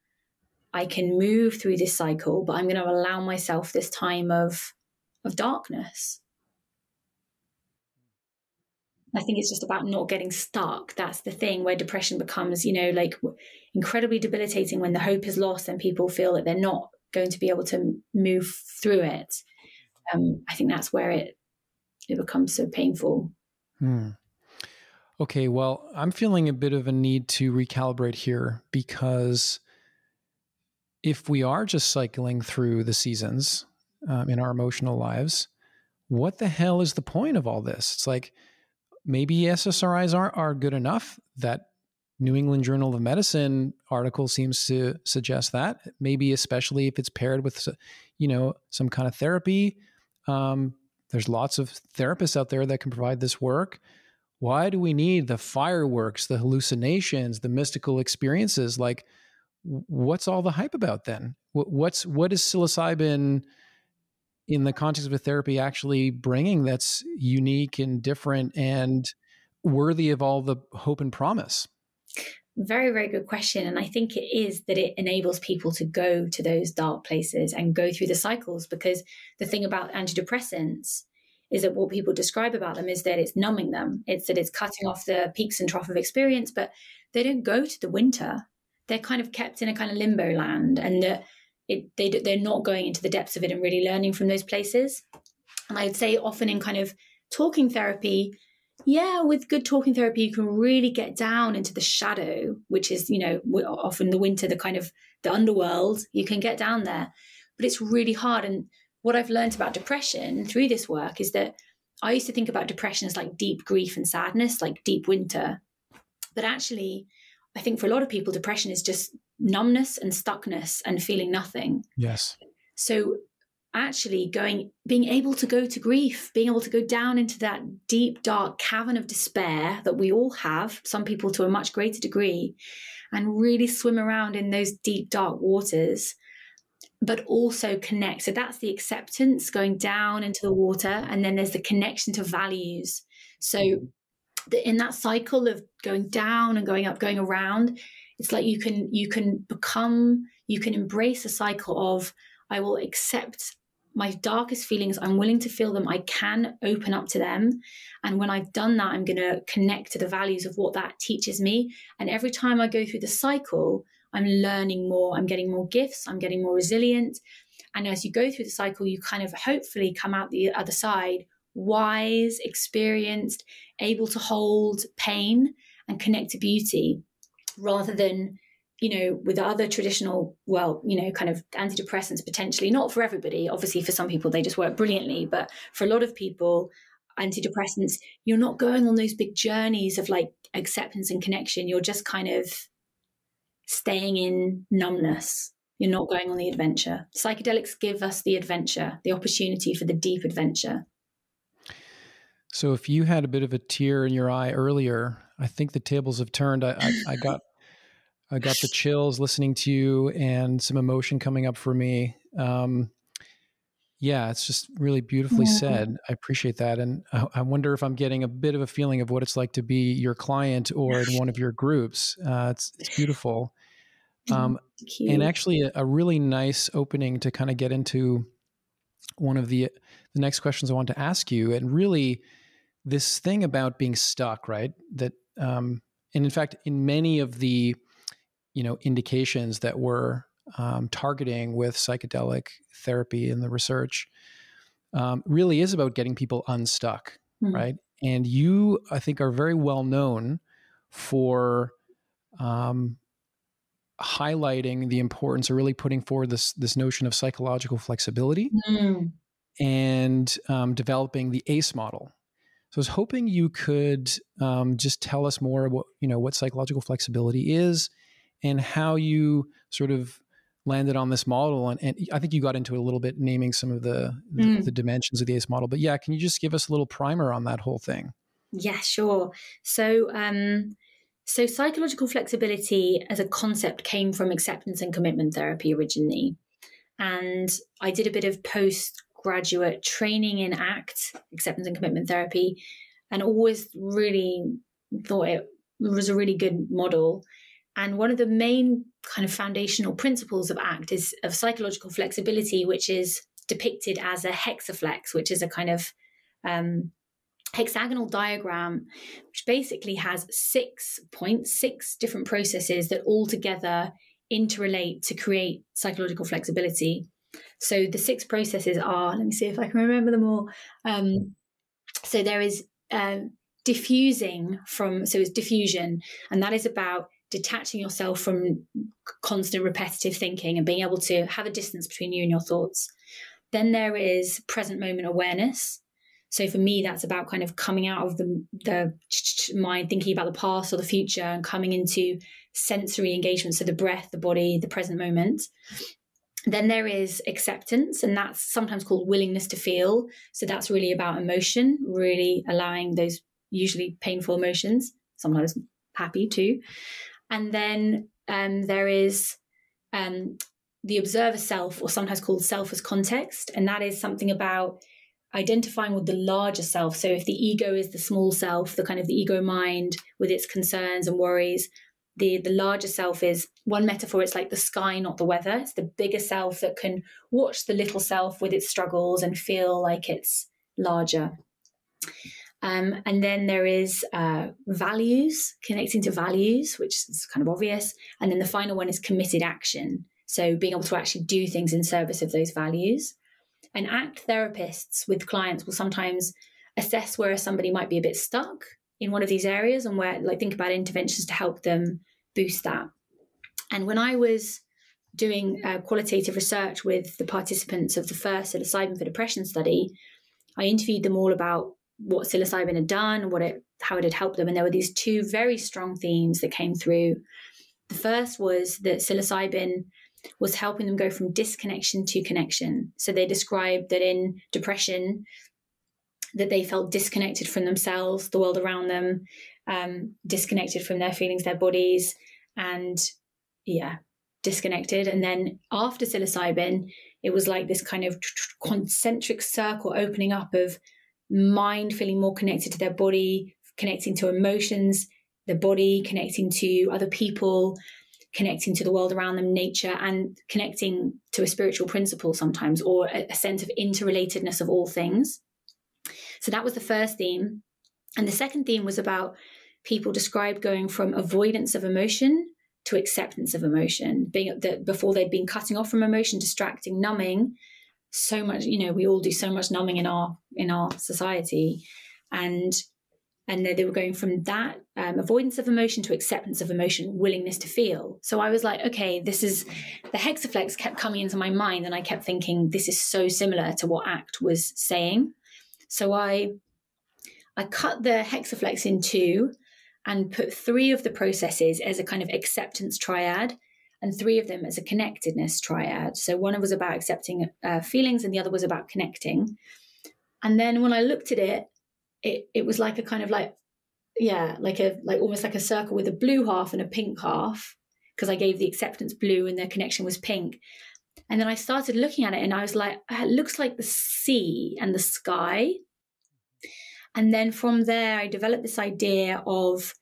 I can move through this cycle, but I'm going to allow myself this time of darkness. I think it's just about not getting stuck. That's the thing where depression becomes, like incredibly debilitating when the hope is lost and people feel that they're not going to be able to move through it. I think that's where it becomes so painful. Okay, well, I'm feeling a bit of a need to recalibrate here, because if we are just cycling through the seasons in our emotional lives, what the hell is the point of all this? It's like, maybe SSRIs are good enough. That New England Journal of Medicine article seems to suggest that. Maybe especially if it's paired with, some kind of therapy. There's lots of therapists out there that can provide this work. Why do we need the fireworks, the hallucinations, the mystical experiences? Like, what's all the hype about then? What is psilocybin in the context of a therapy actually bringing that's unique and different and worthy of all the hope and promise? Very, very good question. And I think it is that it enables people to go to those dark places and go through the cycles, because the thing about antidepressants is that what people describe about them is that it's numbing them. It's that it's cutting off the peaks and trough of experience, but they don't go to the winter. They're kind of kept in a kind of limbo land, and they're not going into the depths of it and really learning from those places. And I'd say often in kind of talking therapy, with good talking therapy, you can really get down into the shadow, which is, often the winter, the kind of the underworld. You can get down there, but it's really hard. And what I've learned about depression through this work is that I used to think about depression as like deep grief and sadness, like deep winter. But actually, I think for a lot of people, depression is just numbness and stuckness and feeling nothing. Yes. So actually being able to go to grief, being able to go down into that deep, dark cavern of despair that we all have, some people to a much greater degree, and really swim around in those deep, dark waters, but also connect. So that's the acceptance, going down into the water. And then there's the connection to values. So in that cycle of going down and going up, going around, it's like you can embrace a cycle of, I will accept my darkest feelings. I'm willing to feel them. I can open up to them. And when I've done that, I'm going to connect to the values of what that teaches me. And every time I go through the cycle, I'm learning more. I'm getting more gifts. I'm getting more resilient. And as you go through the cycle, you kind of hopefully come out the other side wise, experienced, able to hold pain and connect to beauty, rather than, with other traditional, kind of antidepressants, potentially not for everybody. Obviously, for some people, they just work brilliantly. But for a lot of people, antidepressants, you're not going on those big journeys of like acceptance and connection. You're just kind of staying in numbness. You're not going on the adventure. Psychedelics give us the adventure, the opportunity for the deep adventure. So if you had a bit of a tear in your eye earlier, I think the tables have turned. I got the chills listening to you and some emotion coming up for me. It's just really beautifully said. I appreciate that. And I wonder if I'm getting a bit of a feeling of what it's like to be your client or in one of your groups. It's beautiful. And actually a really nice opening to kind of get into one of the next questions I want to ask you. And really this thing about being stuck, right? That, and in fact, in many of the, indications that we're targeting with psychedelic therapy in the research, really is about getting people unstuck, right? And you, I think, are very well known for highlighting the importance of really putting forward this notion of psychological flexibility and developing the ACE model. So I was hoping you could just tell us more about, what psychological flexibility is and how you sort of landed on this model. And I think you got into it a little bit, naming some of the dimensions of the ACE model. But yeah, can you just give us a little primer on that whole thing? Yeah, sure. So So psychological flexibility as a concept came from acceptance and commitment therapy originally. And I did a bit of postgraduate training in ACT, acceptance and commitment therapy, and always really thought it was a really good model. And one of the main kind of foundational principles of ACT is of psychological flexibility, which is depicted as a hexaflex, which is a kind of hexagonal diagram, which basically has 6 points, 6 different processes that all together interrelate to create psychological flexibility. So the 6 processes are, let me see if I can remember them all. So there is diffusing from, so it's diffusion, and that is about detaching yourself from constant repetitive thinking and being able to have a distance between you and your thoughts. Then there is present moment awareness. So for me, that's about kind of coming out of the mind, thinking about the past or the future, and coming into sensory engagement. So the breath, the body, the present moment. Then there is acceptance, and that's sometimes called willingness to feel. So that's really about emotion, really allowing those usually painful emotions, sometimes happy too. And then there is the observer self, or sometimes called self as context. And that is something about identifying with the larger self. So if the ego is the small self, the kind of the ego mind with its concerns and worries, the larger self is, one metaphor, it's like the sky, not the weather. It's the bigger self that can watch the little self with its struggles and feel like it's larger. And then there is values, connecting to values, which is kind of obvious. And then the final one is committed action. So being able to actually do things in service of those values. And ACT therapists with clients will sometimes assess where somebody might be a bit stuck in one of these areas, and where, like, think about interventions to help them boost that. And when I was doing qualitative research with the participants of the first psilocybin for depression study, I interviewed them all about what psilocybin had done, how it had helped them. And there were these 2 very strong themes that came through. The first was that psilocybin was helping them go from disconnection to connection. So they described that in depression, that they felt disconnected from themselves, the world around them, disconnected from their feelings, their bodies, and disconnected. And then after psilocybin, it was like this kind of concentric circle opening up of mind feeling more connected to their body, connecting to emotions, the body, connecting to other people, connecting to the world around them, nature, and connecting to a spiritual principle sometimes, or a sense of interrelatedness of all things. So that was the first theme. And the second theme was about people described going from avoidance of emotion to acceptance of emotion, being that before they'd been cutting off from emotion, distracting, numbing so much. We all do so much numbing in our society, and they were going from that avoidance of emotion to acceptance of emotion, willingness to feel. So I was like, okay, this is, the Hexaflex kept coming into my mind, and I kept thinking, this is so similar to what ACT was saying. So I cut the Hexaflex in 2 and put 3 of the processes as a kind of acceptance triad, and 3 of them as a connectedness triad. So one was about accepting feelings, and the other was about connecting. And then when I looked at it, it was like a kind of like almost like a circle with a blue half and a pink half, because I gave the acceptance blue and the connection was pink. And then I started looking at it, and I was like, it looks like the sea and the sky. And then from there, I developed this idea of,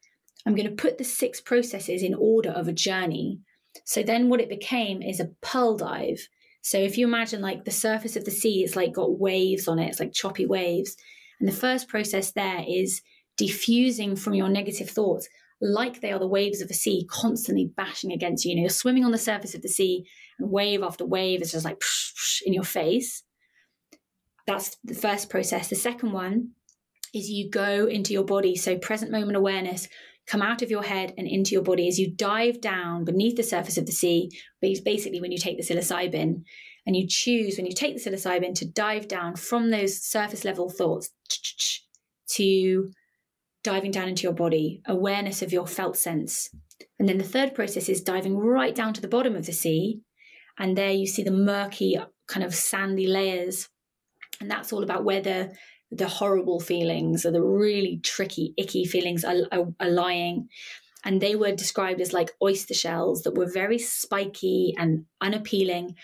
I'm going to put the 6 processes in order of a journey. So then what it became is a pearl dive. So if you imagine like the surface of the sea, it's like got waves on it. It's like choppy waves. And the first process there is diffusing from your negative thoughts, like they are the waves of a sea constantly bashing against you. You're swimming on the surface of the sea, and wave after wave is just like psh, psh, in your face. That's the first process. The second one is you go into your body. So present moment awareness, come out of your head and into your body as you dive down beneath the surface of the sea. Basically, when you take the psilocybin, and you choose, when you take the psilocybin, to dive down from those surface level thoughts to diving down into your body, awareness of your felt sense. And then the third process is diving right down to the bottom of the sea. And there you see the murky, kind of sandy layers. And that's all about where the horrible feelings or the really tricky, icky feelings are lying. And they were described as like oyster shells that were very spiky and unappealing,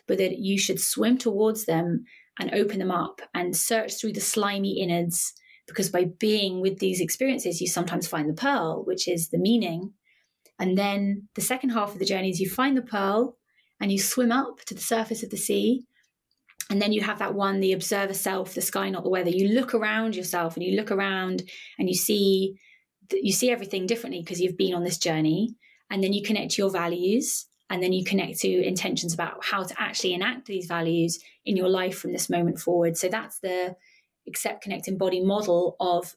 but that you should swim towards them and open them up and search through the slimy innards, because by being with these experiences, you sometimes find the pearl, which is the meaning. And then the second half of the journey is you find the pearl and you swim up to the surface of the sea. And then you have that one, the observer self, the sky, not the weather. You look around yourself and you look around and you see everything differently because you've been on this journey. And then you connect to your values, and then you connect to intentions about how to actually enact these values in your life from this moment forward. So that's the accept, connect, embody model of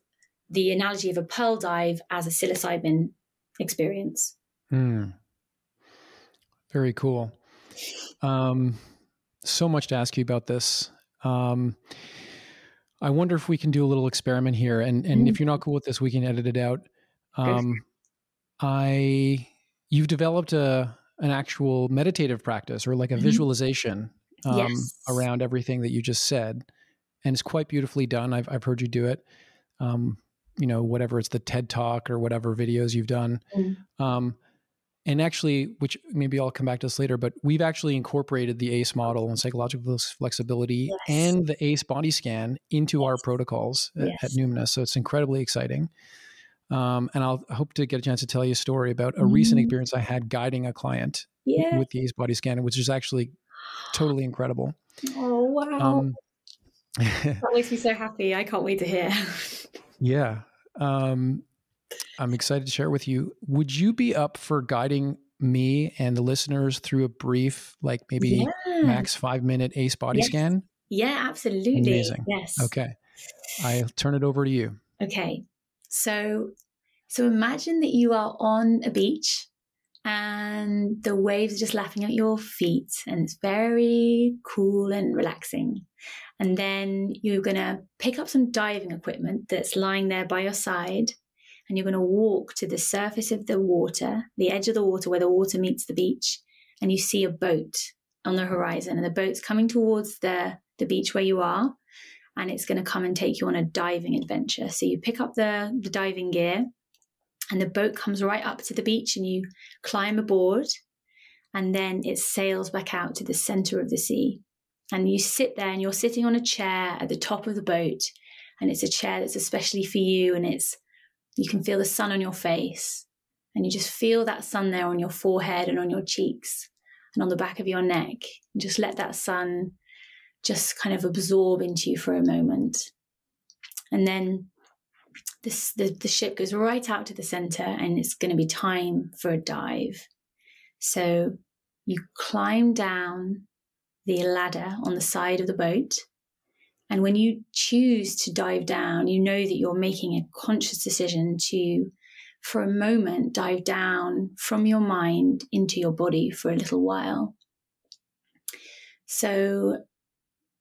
the analogy of a pearl dive as a psilocybin experience. Very cool. So much to ask you about this. I wonder if we can do a little experiment here, and if you're not cool with this, we can edit it out. You've developed an actual meditative practice, or like a visualization around everything that you just said, and it's quite beautifully done. I've heard you do it. Whatever it's the TED Talk or whatever videos you've done. And actually, which maybe I'll come back to this later, but we've actually incorporated the ACE model and psychological flexibility and the ACE body scan into our protocols at Numinous. So it's incredibly exciting. And I'll hope to get a chance to tell you a story about a recent experience I had guiding a client with the ACE body scan, which is actually totally incredible. Oh, wow. That makes me so happy. I can't wait to hear. Yeah. I'm excited to share with you. Would you be up for guiding me and the listeners through a brief, like maybe max 5-minute ACE body scan? Yeah, absolutely. Amazing. Yes. Okay. I'll turn it over to you. Okay. So imagine that you are on a beach and the waves are just lapping at your feet, and it's very cool and relaxing. And then you're going to pick up some diving equipment that's lying there by your side. And you're going to walk to the surface of the water, the edge of the water where the water meets the beach, and you see a boat on the horizon, and the boat's coming towards the beach where you are, and it's going to come and take you on a diving adventure. So you pick up the diving gear, and the boat comes right up to the beach, and you climb aboard, and then it sails back out to the center of the sea. And you sit there, and you're sitting on a chair at the top of the boat, and it's a chair that's especially for you, and you can feel the sun on your face, and you just feel that sun there on your forehead and on your cheeks and on the back of your neck. And just let that sun just kind of absorb into you for a moment. And then the ship goes right out to the center, and it's going to be time for a dive. So you climb down the ladder on the side of the boat. And when you choose to dive down, you know that you're making a conscious decision to, for a moment, dive down from your mind into your body for a little while. So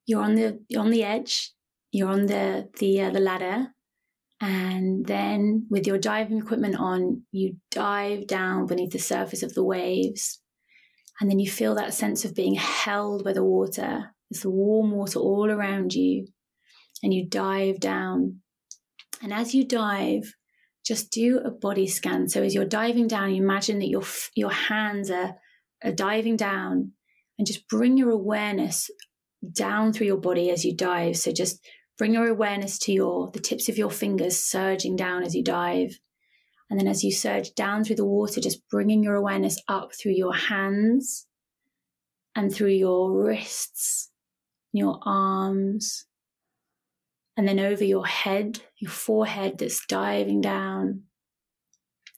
you're on the edge, you're on the ladder, and then with your diving equipment on, you dive down beneath the surface of the waves, and then you feel that sense of being held by the water. There's the warm water all around you, and you dive down. And as you dive, just do a body scan. So as you're diving down, you imagine that your hands are diving down, and just bring your awareness down through your body as you dive. So just bring your awareness to the tips of your fingers surging down as you dive. And then as you surge down through the water, just bringing your awareness up through your hands and through your wrists, your arms, and then over your head, your forehead that's diving down,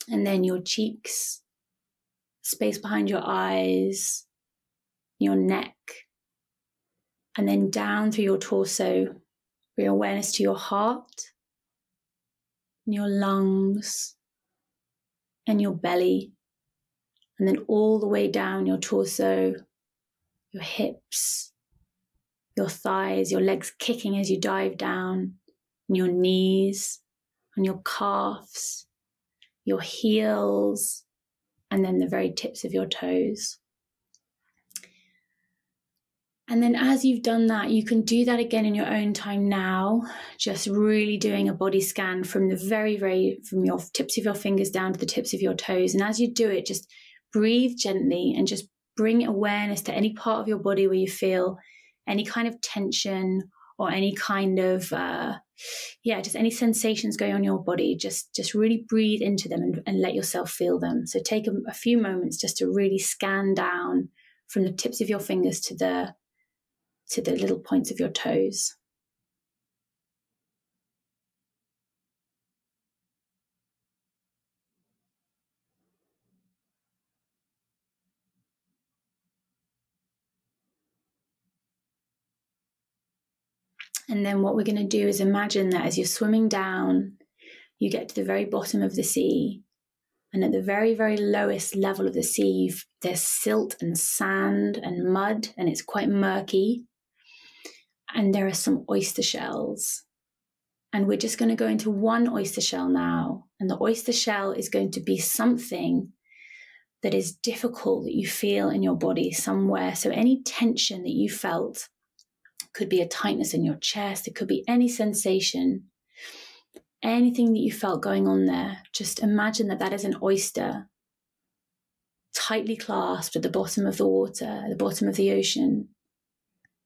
and then your cheeks, space behind your eyes, your neck, and then down through your torso, bring awareness to your heart, and your lungs, and your belly, and then all the way down your torso, your hips, your thighs, your legs kicking as you dive down, and your knees, and your calves, your heels, and then the very tips of your toes. And then as you've done that, you can do that again in your own time now, just really doing a body scan from from your tips of your fingers down to the tips of your toes. And as you do it, just breathe gently and just bring awareness to any part of your body where you feel any kind of tension or any kind of, just any sensations going on in your body. Just really breathe into them and let yourself feel them. So take a few moments just to really scan down from the tips of your fingers to the little points of your toes. And then what we're going to do is imagine that as you're swimming down, you get to the very bottom of the sea. And at the very, very lowest level of the sea, there's silt and sand and mud, and it's quite murky. And there are some oyster shells. And we're just going to go into one oyster shell now. And the oyster shell is going to be something that is difficult that you feel in your body somewhere. So any tension that you felt, could be a tightness in your chest, it could be any sensation, anything that you felt going on there. Just imagine that is an oyster tightly clasped at the bottom of the water, at the bottom of the ocean.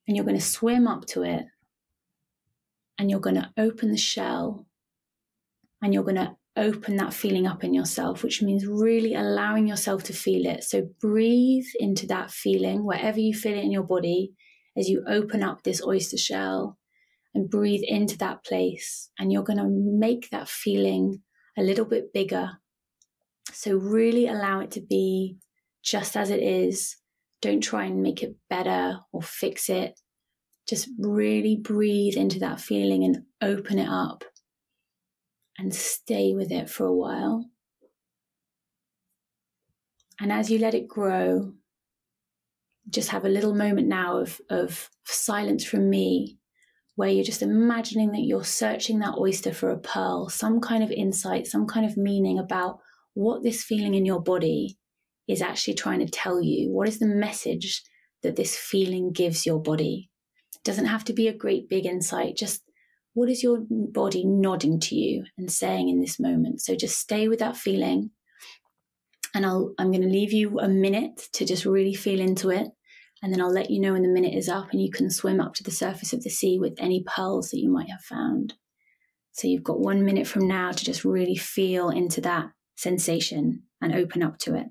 And you're going to swim up to it. And you're going to open the shell. And you're going to open that feeling up in yourself, which means really allowing yourself to feel it. So breathe into that feeling, wherever you feel it in your body, as you open up this oyster shell and breathe into that place. And you're going to make that feeling a little bit bigger. So really allow it to be just as it is. Don't try and make it better or fix it. Just really breathe into that feeling and open it up and stay with it for a while. And as you let it grow, just have a little moment now of silence from me, where you're just imagining that you're searching that oyster for a pearl, some kind of insight, some kind of meaning about what this feeling in your body is actually trying to tell you. What is the message that this feeling gives your body? It doesn't have to be a great big insight, just what is your body nodding to you and saying in this moment? So just stay with that feeling. And I'm going to leave you a minute to just really feel into it. And then I'll let you know when the minute is up and you can swim up to the surface of the sea with any pearls that you might have found. So you've got 1 minute from now to just really feel into that sensation and open up to it.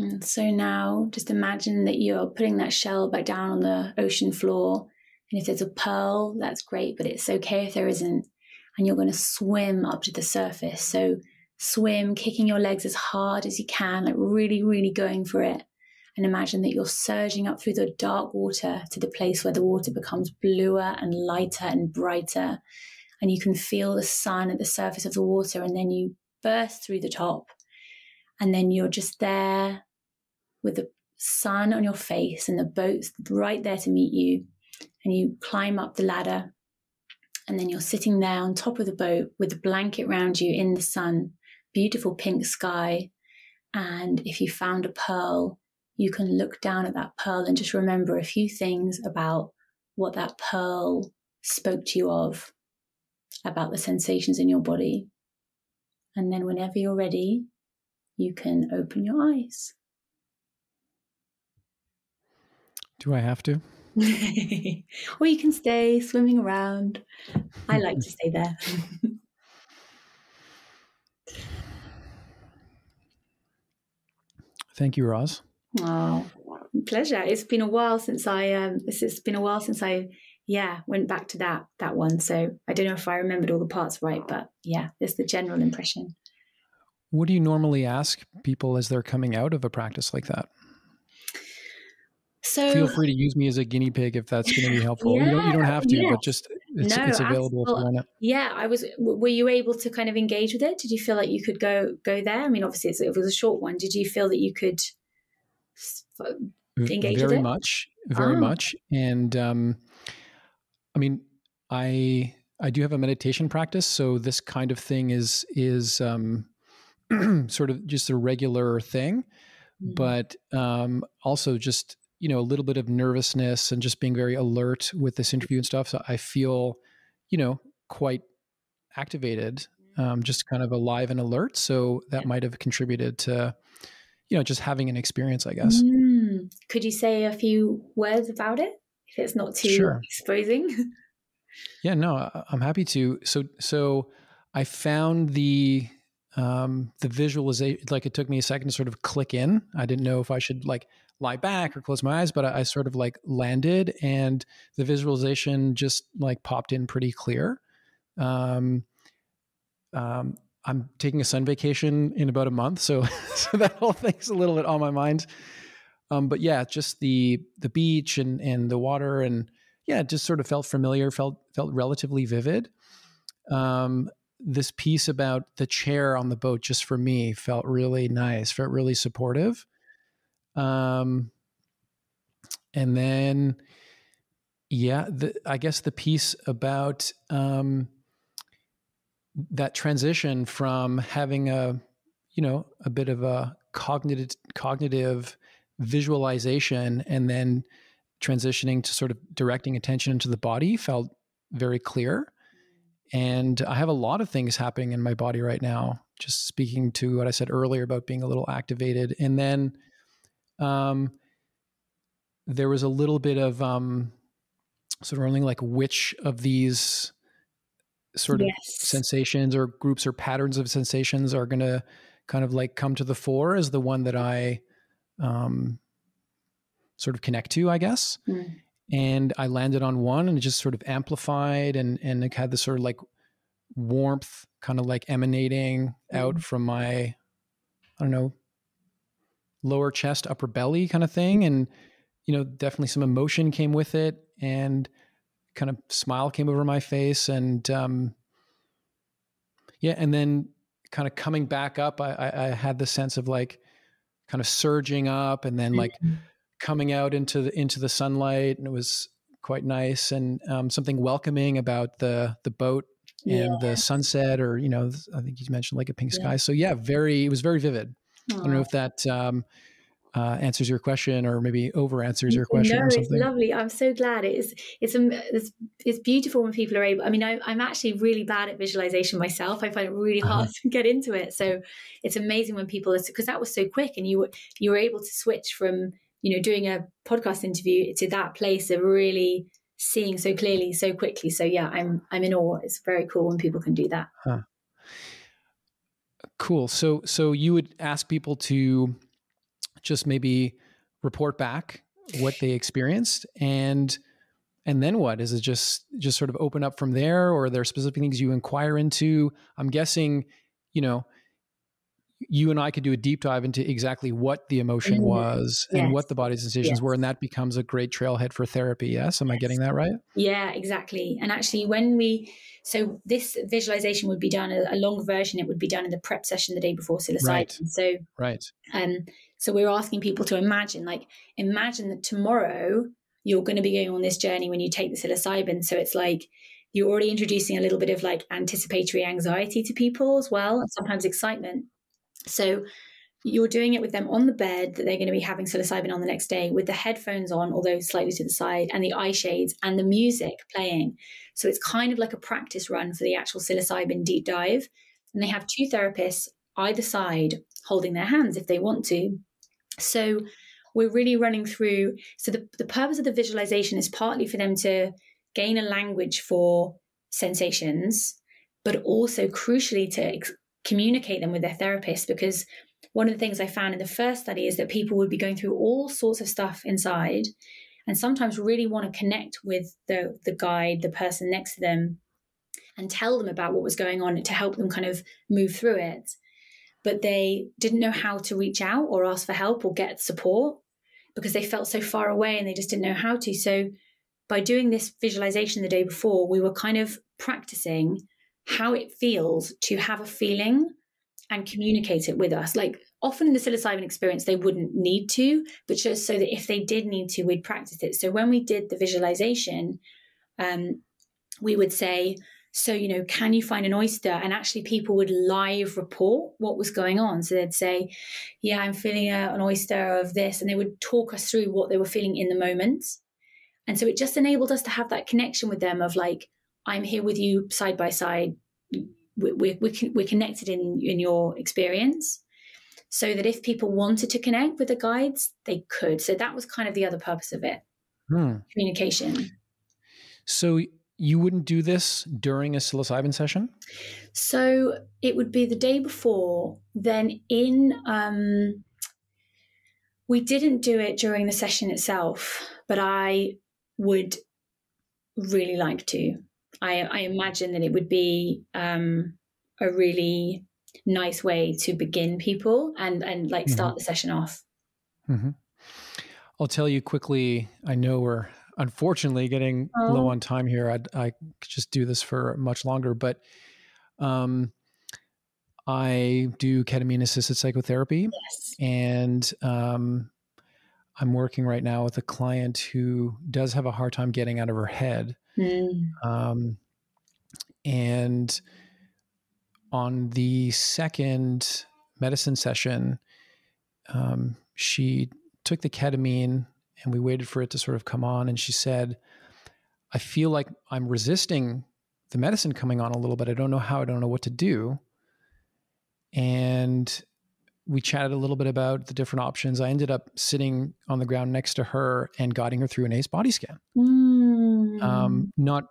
And so now just imagine that you're putting that shell back down on the ocean floor. And if there's a pearl, that's great, but it's okay if there isn't. And you're going to swim up to the surface. So swim, kicking your legs as hard as you can, like really, really going for it. And imagine that you're surging up through the dark water to the place where the water becomes bluer and lighter and brighter. And you can feel the sun at the surface of the water. And then you burst through the top. And then you're just there with the sun on your face and the boat's right there to meet you. And you climb up the ladder. And then you're sitting there on top of the boat with a blanket around you in the sun, beautiful pink sky. And if you found a pearl, you can look down at that pearl and just remember a few things about what that pearl spoke to you of, about the sensations in your body. And then whenever you're ready, you can open your eyes. Do I have to? Or you can stay swimming around. I like to stay there. Thank you, Roz. Oh, Pleasure. It's been a while since I went back to that one. So I don't know if I remembered all the parts right, but yeah, there's the general impression. What do you normally ask people as they're coming out of a practice like that? So feel free to use me as a guinea pig if that's going to be helpful. yeah, You don't have to, yes. but just it's available if you want to. Yeah, were you able to kind of engage with it? Did you feel like you could go there? I mean, obviously it was a short one. Did you feel that you could engage with it? Very much. And I mean, I do have a meditation practice, so this kind of thing is sort of just a regular thing, but also just, a little bit of nervousness and just being very alert with this interview and stuff. So I feel, quite activated, just kind of alive and alert. So that might have contributed to, just having an experience, I guess. Could you say a few words about it if it's not too exposing? Yeah, no, I'm happy to. So I found the visualization, like it took me a second to sort of click in. I didn't know if I should like lie back or close my eyes, but I sort of like landed and the visualization just like popped in pretty clear. I'm taking a sun vacation in about a month. So that whole thing's a little bit on my mind. But yeah, just the beach and the water and yeah, it just sort of felt familiar, felt relatively vivid. This piece about the chair on the boat, just for me, felt really nice, felt really supportive. And then, yeah, I guess the piece about that transition from having a bit of a cognitive visualization and then transitioning to sort of directing attention into the body felt very clear. And I have a lot of things happening in my body right now, just speaking to what I said earlier about being a little activated. And then there was a little bit of sort of wondering like which of these sort of sensations or groups or patterns of sensations are going to kind of like come to the fore as the one that I sort of connect to, I guess. And I landed on one and it just sort of amplified and it had this sort of like warmth kind of like emanating out from my, I don't know, lower chest, upper belly kind of thing. And, definitely some emotion came with it and kind of smile came over my face. And yeah, and then kind of coming back up, I had the sense of like kind of surging up and then like coming out into the sunlight, and it was quite nice and something welcoming about the boat and the sunset, or I think you mentioned like a pink sky. So yeah, it was very vivid. I don't know if that answers your question or maybe over answers your question or something. It's lovely. I'm so glad. It's beautiful when people are able. I mean, I'm actually really bad at visualization myself. I find it really hard to get into it. So it's amazing when people, because that was so quick, and you were able to switch from doing a podcast interview to that place of really seeing so clearly, so quickly. So yeah, I'm in awe. It's very cool when people can do that. Cool. So you would ask people to just maybe report back what they experienced, and then what? Is it just sort of open up from there, or are there specific things you inquire into? I'm guessing, you and I could do a deep dive into exactly what the emotion was and what the body sensations were, and that becomes a great trailhead for therapy. Yes, am I getting that right? Yeah, exactly. And actually, so this visualization would be done, a long version, it would be done in the prep session the day before psilocybin. Right. So we're asking people to imagine that tomorrow you're going to be going on this journey when you take the psilocybin. So it's like you're already introducing a little bit of like anticipatory anxiety to people as well, and sometimes excitement. So you're doing it with them on the bed that they're going to be having psilocybin on the next day, with the headphones on, although slightly to the side, and the eye shades and the music playing. So it's kind of like a practice run for the actual psilocybin deep dive. And they have two therapists either side holding their hands if they want to. So we're really running through. So the purpose of the visualization is partly for them to gain a language for sensations, but also crucially to communicate them with their therapist, because one of the things I found in the first study is that people would be going through all sorts of stuff inside and sometimes really want to connect with the guide, the person next to them, and tell them about what was going on to help them kind of move through it. But they didn't know how to reach out or ask for help or get support because they felt so far away and they just didn't know how to. So by doing this visualization the day before, we were kind of practicing how it feels to have a feeling and communicate it with us. Like often in the psilocybin experience, they wouldn't need to, but just so that if they did need to, we'd practice it. So when we did the visualization, we would say, so, can you find an oyster? And actually people would live report what was going on. So they'd say, yeah, I'm feeling an oyster of this. And they would talk us through what they were feeling in the moment. And so it just enabled us to have that connection with them of like, I'm here with you side by side. We're connected in your experience, so that if people wanted to connect with the guides, they could. So that was kind of the other purpose of it, communication. So you wouldn't do this during a psilocybin session? So it would be the day before. Then we didn't do it during the session itself, but I would really like to. I imagine that it would be a really nice way to begin people and like start the session off. Mm-hmm. I'll tell you quickly, I know we're unfortunately getting low on time here. I could just do this for much longer, but I do ketamine-assisted psychotherapy. Yes. And I'm working right now with a client who does have a hard time getting out of her head. And on the second medicine session, she took the ketamine and we waited for it to sort of come on. And she said, I feel like I'm resisting the medicine coming on a little bit. I don't know how, I don't know what to do. And we chatted a little bit about the different options. I ended up sitting on the ground next to her and guiding her through an ACE body scan. Not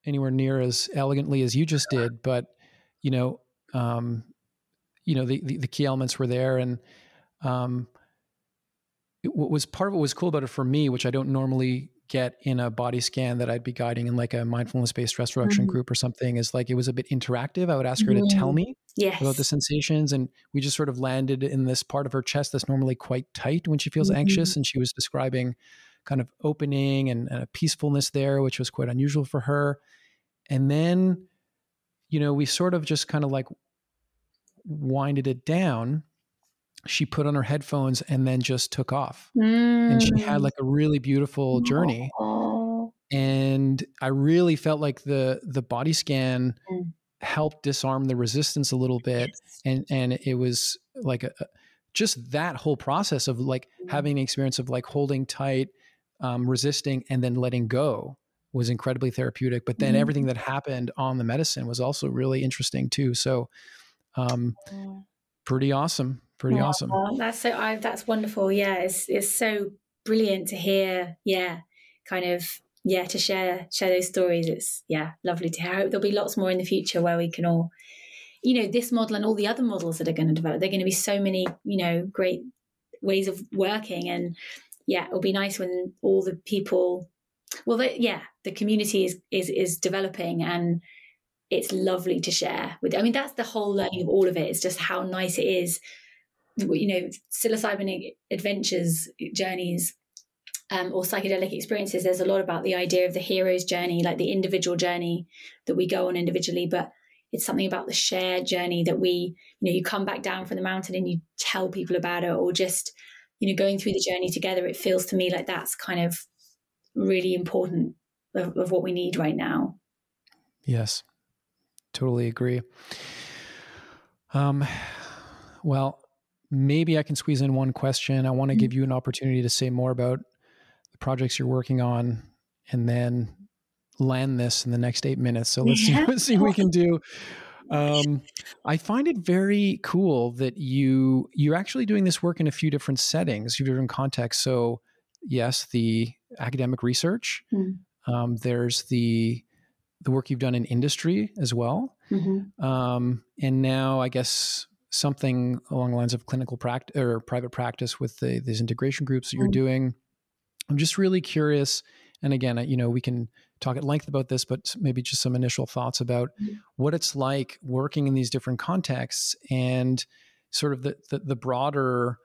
anywhere near as elegantly as you just did, but the key elements were there. And what was part of what was cool about it for me, which I don't normally get in a body scan that I'd be guiding in like a mindfulness-based stress reduction group or something, is like it was a bit interactive. I would ask her to tell me about the sensations, and we just sort of landed in this part of her chest that's normally quite tight when she feels anxious, and she was describing kind of opening and a peacefulness there, which was quite unusual for her. And then, we sort of just kind of like winded it down. She put on her headphones and then just took off. And she had like a really beautiful journey. And I really felt like the body scan helped disarm the resistance a little bit. And it was like just that whole process of like having the experience of like holding tight, resisting, and then letting go was incredibly therapeutic. But then everything that happened on the medicine was also really interesting too. So pretty awesome. Pretty awesome. That's wonderful. Yeah, it's so brilliant to hear. Yeah, kind of. Yeah, to share those stories. It's lovely to hear. I hope there'll be lots more in the future where we can all, this model and all the other models that are going to develop. There are going to be so many, great ways of working, and it'll be nice when all the people. Well, the community is developing, and it's lovely to share with. I mean, that's the whole learning of all of it. It's just how nice it is. Psilocybin adventures, journeys, or psychedelic experiences. There's a lot about the idea of the hero's journey, like the individual journey that we go on individually, but it's something about the shared journey that we, you come back down from the mountain and you tell people about it, or just, going through the journey together. It feels to me like that's kind of really important of what we need right now. Yes, totally agree. Well, maybe I can squeeze in one question. I want to give you an opportunity to say more about the projects you're working on, and then land this in the next 8 minutes. So let's see what we can do. I find it very cool that you're actually doing this work in a few different settings, a few different contexts. So yes, the academic research, there's the work you've done in industry as well. And now I guess something along the lines of clinical practice or private practice with these integration groups that you're doing. I'm just really curious. And again, we can talk at length about this, but maybe just some initial thoughts about what it's like working in these different contexts and sort of the broader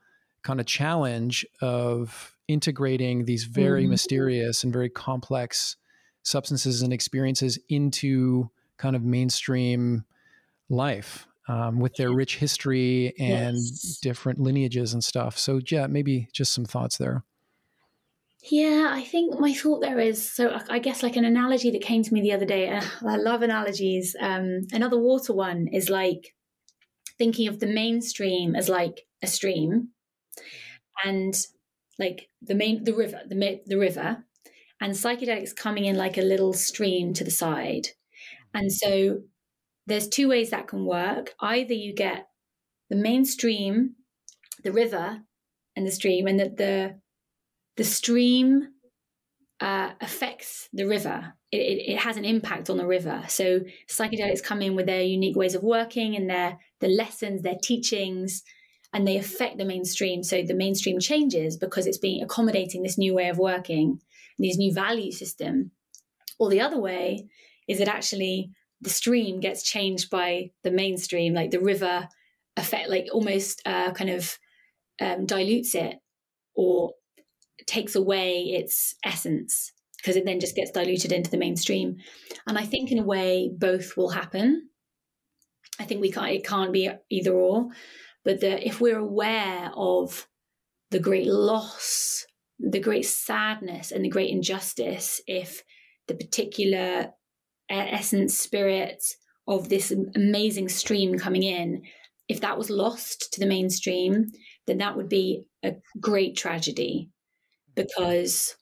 kind of challenge of integrating these very mysterious and very complex substances and experiences into kind of mainstream life, with their rich history and different lineages and stuff. So yeah, maybe just some thoughts there. Yeah, I think my thought there is, so I guess like an analogy that came to me the other day, I love analogies. Another water one is like thinking of the mainstream as like a stream, and like the river, and psychedelics coming in like a little stream to the side. And so there's two ways that can work. Either you get the mainstream, the river and the stream, and that the stream affects the river. It has an impact on the river. So psychedelics come in with their unique ways of working and the lessons, their teachings, and they affect the mainstream. So the mainstream changes because it's being accommodating this new way of working, these new value system. Or the other way is that actually the stream gets changed by the mainstream, like the river affect, like almost dilutes it or takes away its essence, because it then just gets diluted into the mainstream. And I think in a way both will happen. I think it can't be either or, but if we're aware of the great loss, the great sadness and the great injustice, if the particular essence, spirit of this amazing stream coming in, if that was lost to the mainstream, then that would be a great tragedy. Because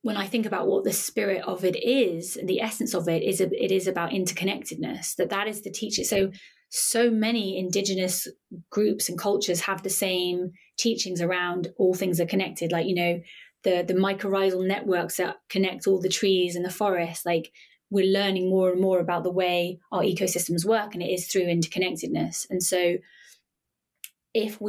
when I think about what the spirit of it is, the essence of it is about interconnectedness, that is the teaching. So many indigenous groups and cultures have the same teachings around all things are connected. Like, the mycorrhizal networks that connect all the trees and the forest, like we're learning more and more about the way our ecosystems work, and it is through interconnectedness. And so if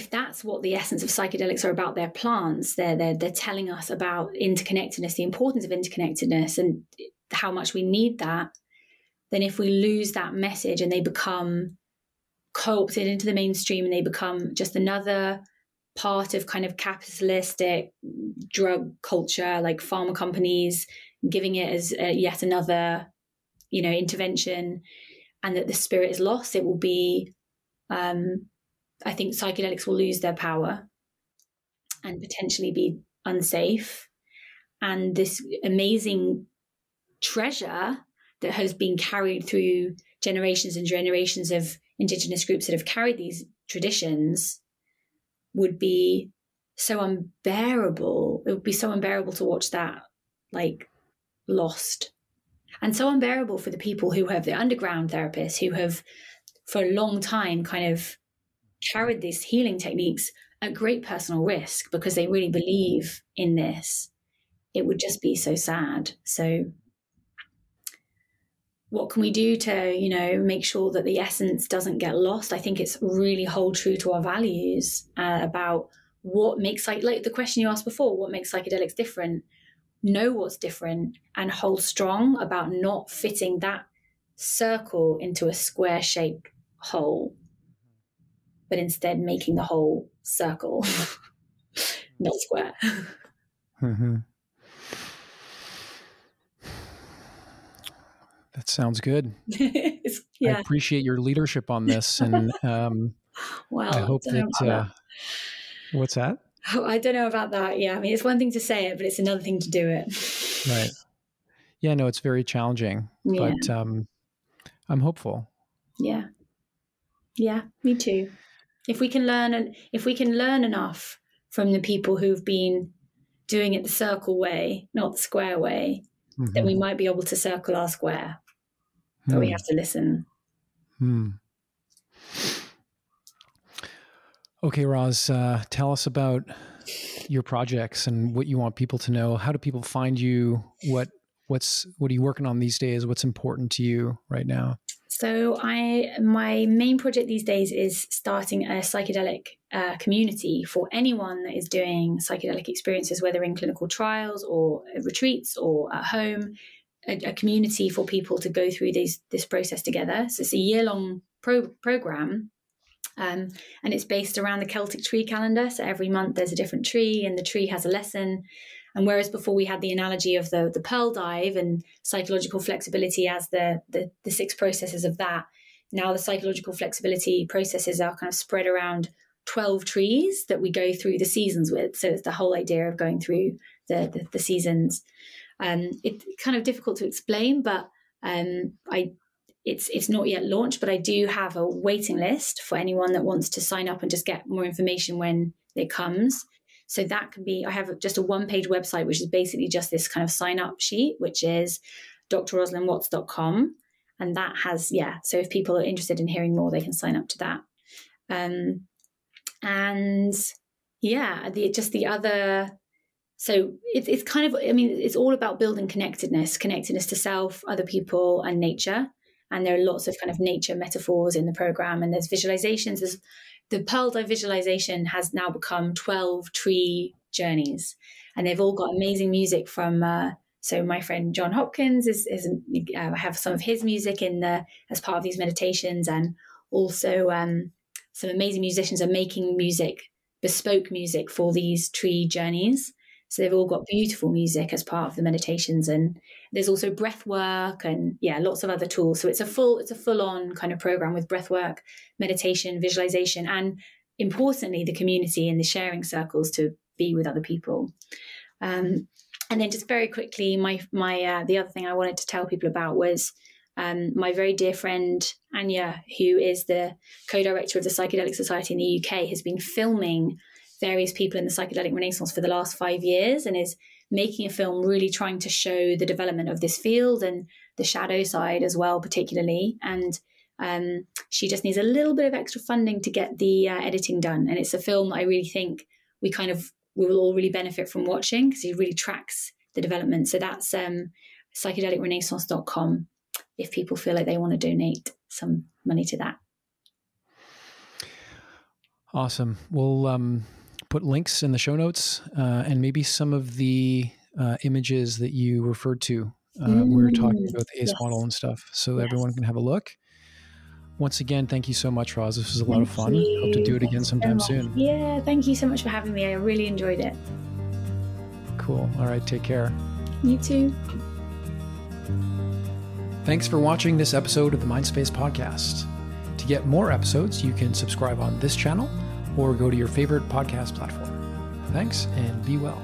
that's what the essence of psychedelics are about, their plants, they're telling us about interconnectedness, the importance of interconnectedness and how much we need that, then if we lose that message and they become co-opted into the mainstream and they become just another part of kind of capitalistic drug culture, like pharma companies giving it as yet another, intervention, and that the spirit is lost, it will be, I think psychedelics will lose their power and potentially be unsafe. And this amazing treasure that has been carried through generations and generations of indigenous groups that have carried these traditions would be so unbearable. It would be so unbearable to watch that like lost, and so unbearable for the people who have the underground therapists who have for a long time kind of carried these healing techniques at great personal risk because they really believe in this. It would just be so sad. So what can we do to, make sure that the essence doesn't get lost? I think it's really hold true to our values about what makes, like the question you asked before, what makes psychedelics different? Know what's different and hold strong about not fitting that circle into a square-shaped hole, but instead making the whole circle, not square. Mm-hmm. That sounds good. Yeah. I appreciate your leadership on this. And well, I hope that. What's that? Oh, I don't know about that. Yeah. I mean, it's one thing to say it, but it's another thing to do it. Right. Yeah, no, it's very challenging, but I'm hopeful. Yeah. Yeah, me too. If we can learn enough from the people who've been doing it the circle way, not the square way, then we might be able to circle our square. But we have to listen. Okay, Roz, tell us about your projects and what you want people to know. How do people find you? What what are you working on these days? What's important to you right now? So my main project these days is starting a psychedelic community for anyone that is doing psychedelic experiences, whether in clinical trials or retreats or at home, a community for people to go through this process together. So it's a year-long program, and it's based around the Celtic tree calendar. So every month there's a different tree, and the tree has a lesson. And whereas before we had the analogy of the pearl dive and psychological flexibility as the 6 processes of that, now the psychological flexibility processes are kind of spread around 12 trees that we go through the seasons with. So it's the whole idea of going through the seasons. It's kind of difficult to explain, but it's not yet launched, but I do have a waiting list for anyone that wants to sign up and just get more information when it comes. So that can be, I have just a 1-page website, which is basically just this kind of sign up sheet, which is drrosalindwatts.com. And that has, so if people are interested in hearing more, they can sign up to that. So it's kind of, it's all about building connectedness to self, other people, and nature. And there are lots of kind of nature metaphors in the program, and there's visualizations. The Pearl Dive visualization has now become 12 tree journeys, and they've all got amazing music from, so my friend John Hopkins I have some of his music as part of these meditations, and also some amazing musicians are making bespoke music for these tree journeys. So they've all got beautiful music as part of the meditations, and there's also breath work and lots of other tools. So it's a full on kind of program with breath work, meditation, visualization, and importantly, the community and the sharing circles to be with other people. And then just very quickly, the other thing I wanted to tell people about was my very dear friend Anya, who is the co-director of the Psychedelic Society in the UK, has been filming various people in the psychedelic renaissance for the last 5 years, and is making a film really trying to show the development of this field and the shadow side as well, particularly. And she just needs a little bit of extra funding to get the editing done. And it's a film that I really think we will all really benefit from watching, because it really tracks the development. So that's psychedelicrenaissance.com if people feel like they want to donate some money to that. Awesome. We'll put links in the show notes, and maybe some of the images that you referred to. We were talking about the ACE model and stuff, so everyone can have a look. Once again, thank you so much, Roz. This was a lot of fun. Hope to do it again sometime soon. Yeah, thank you so much for having me. I really enjoyed it. Cool. All right, take care. You too. Thanks for watching this episode of the Mindspace podcast. To get more episodes, you can subscribe on this channel or go to your favorite podcast platform. Thanks, and be well.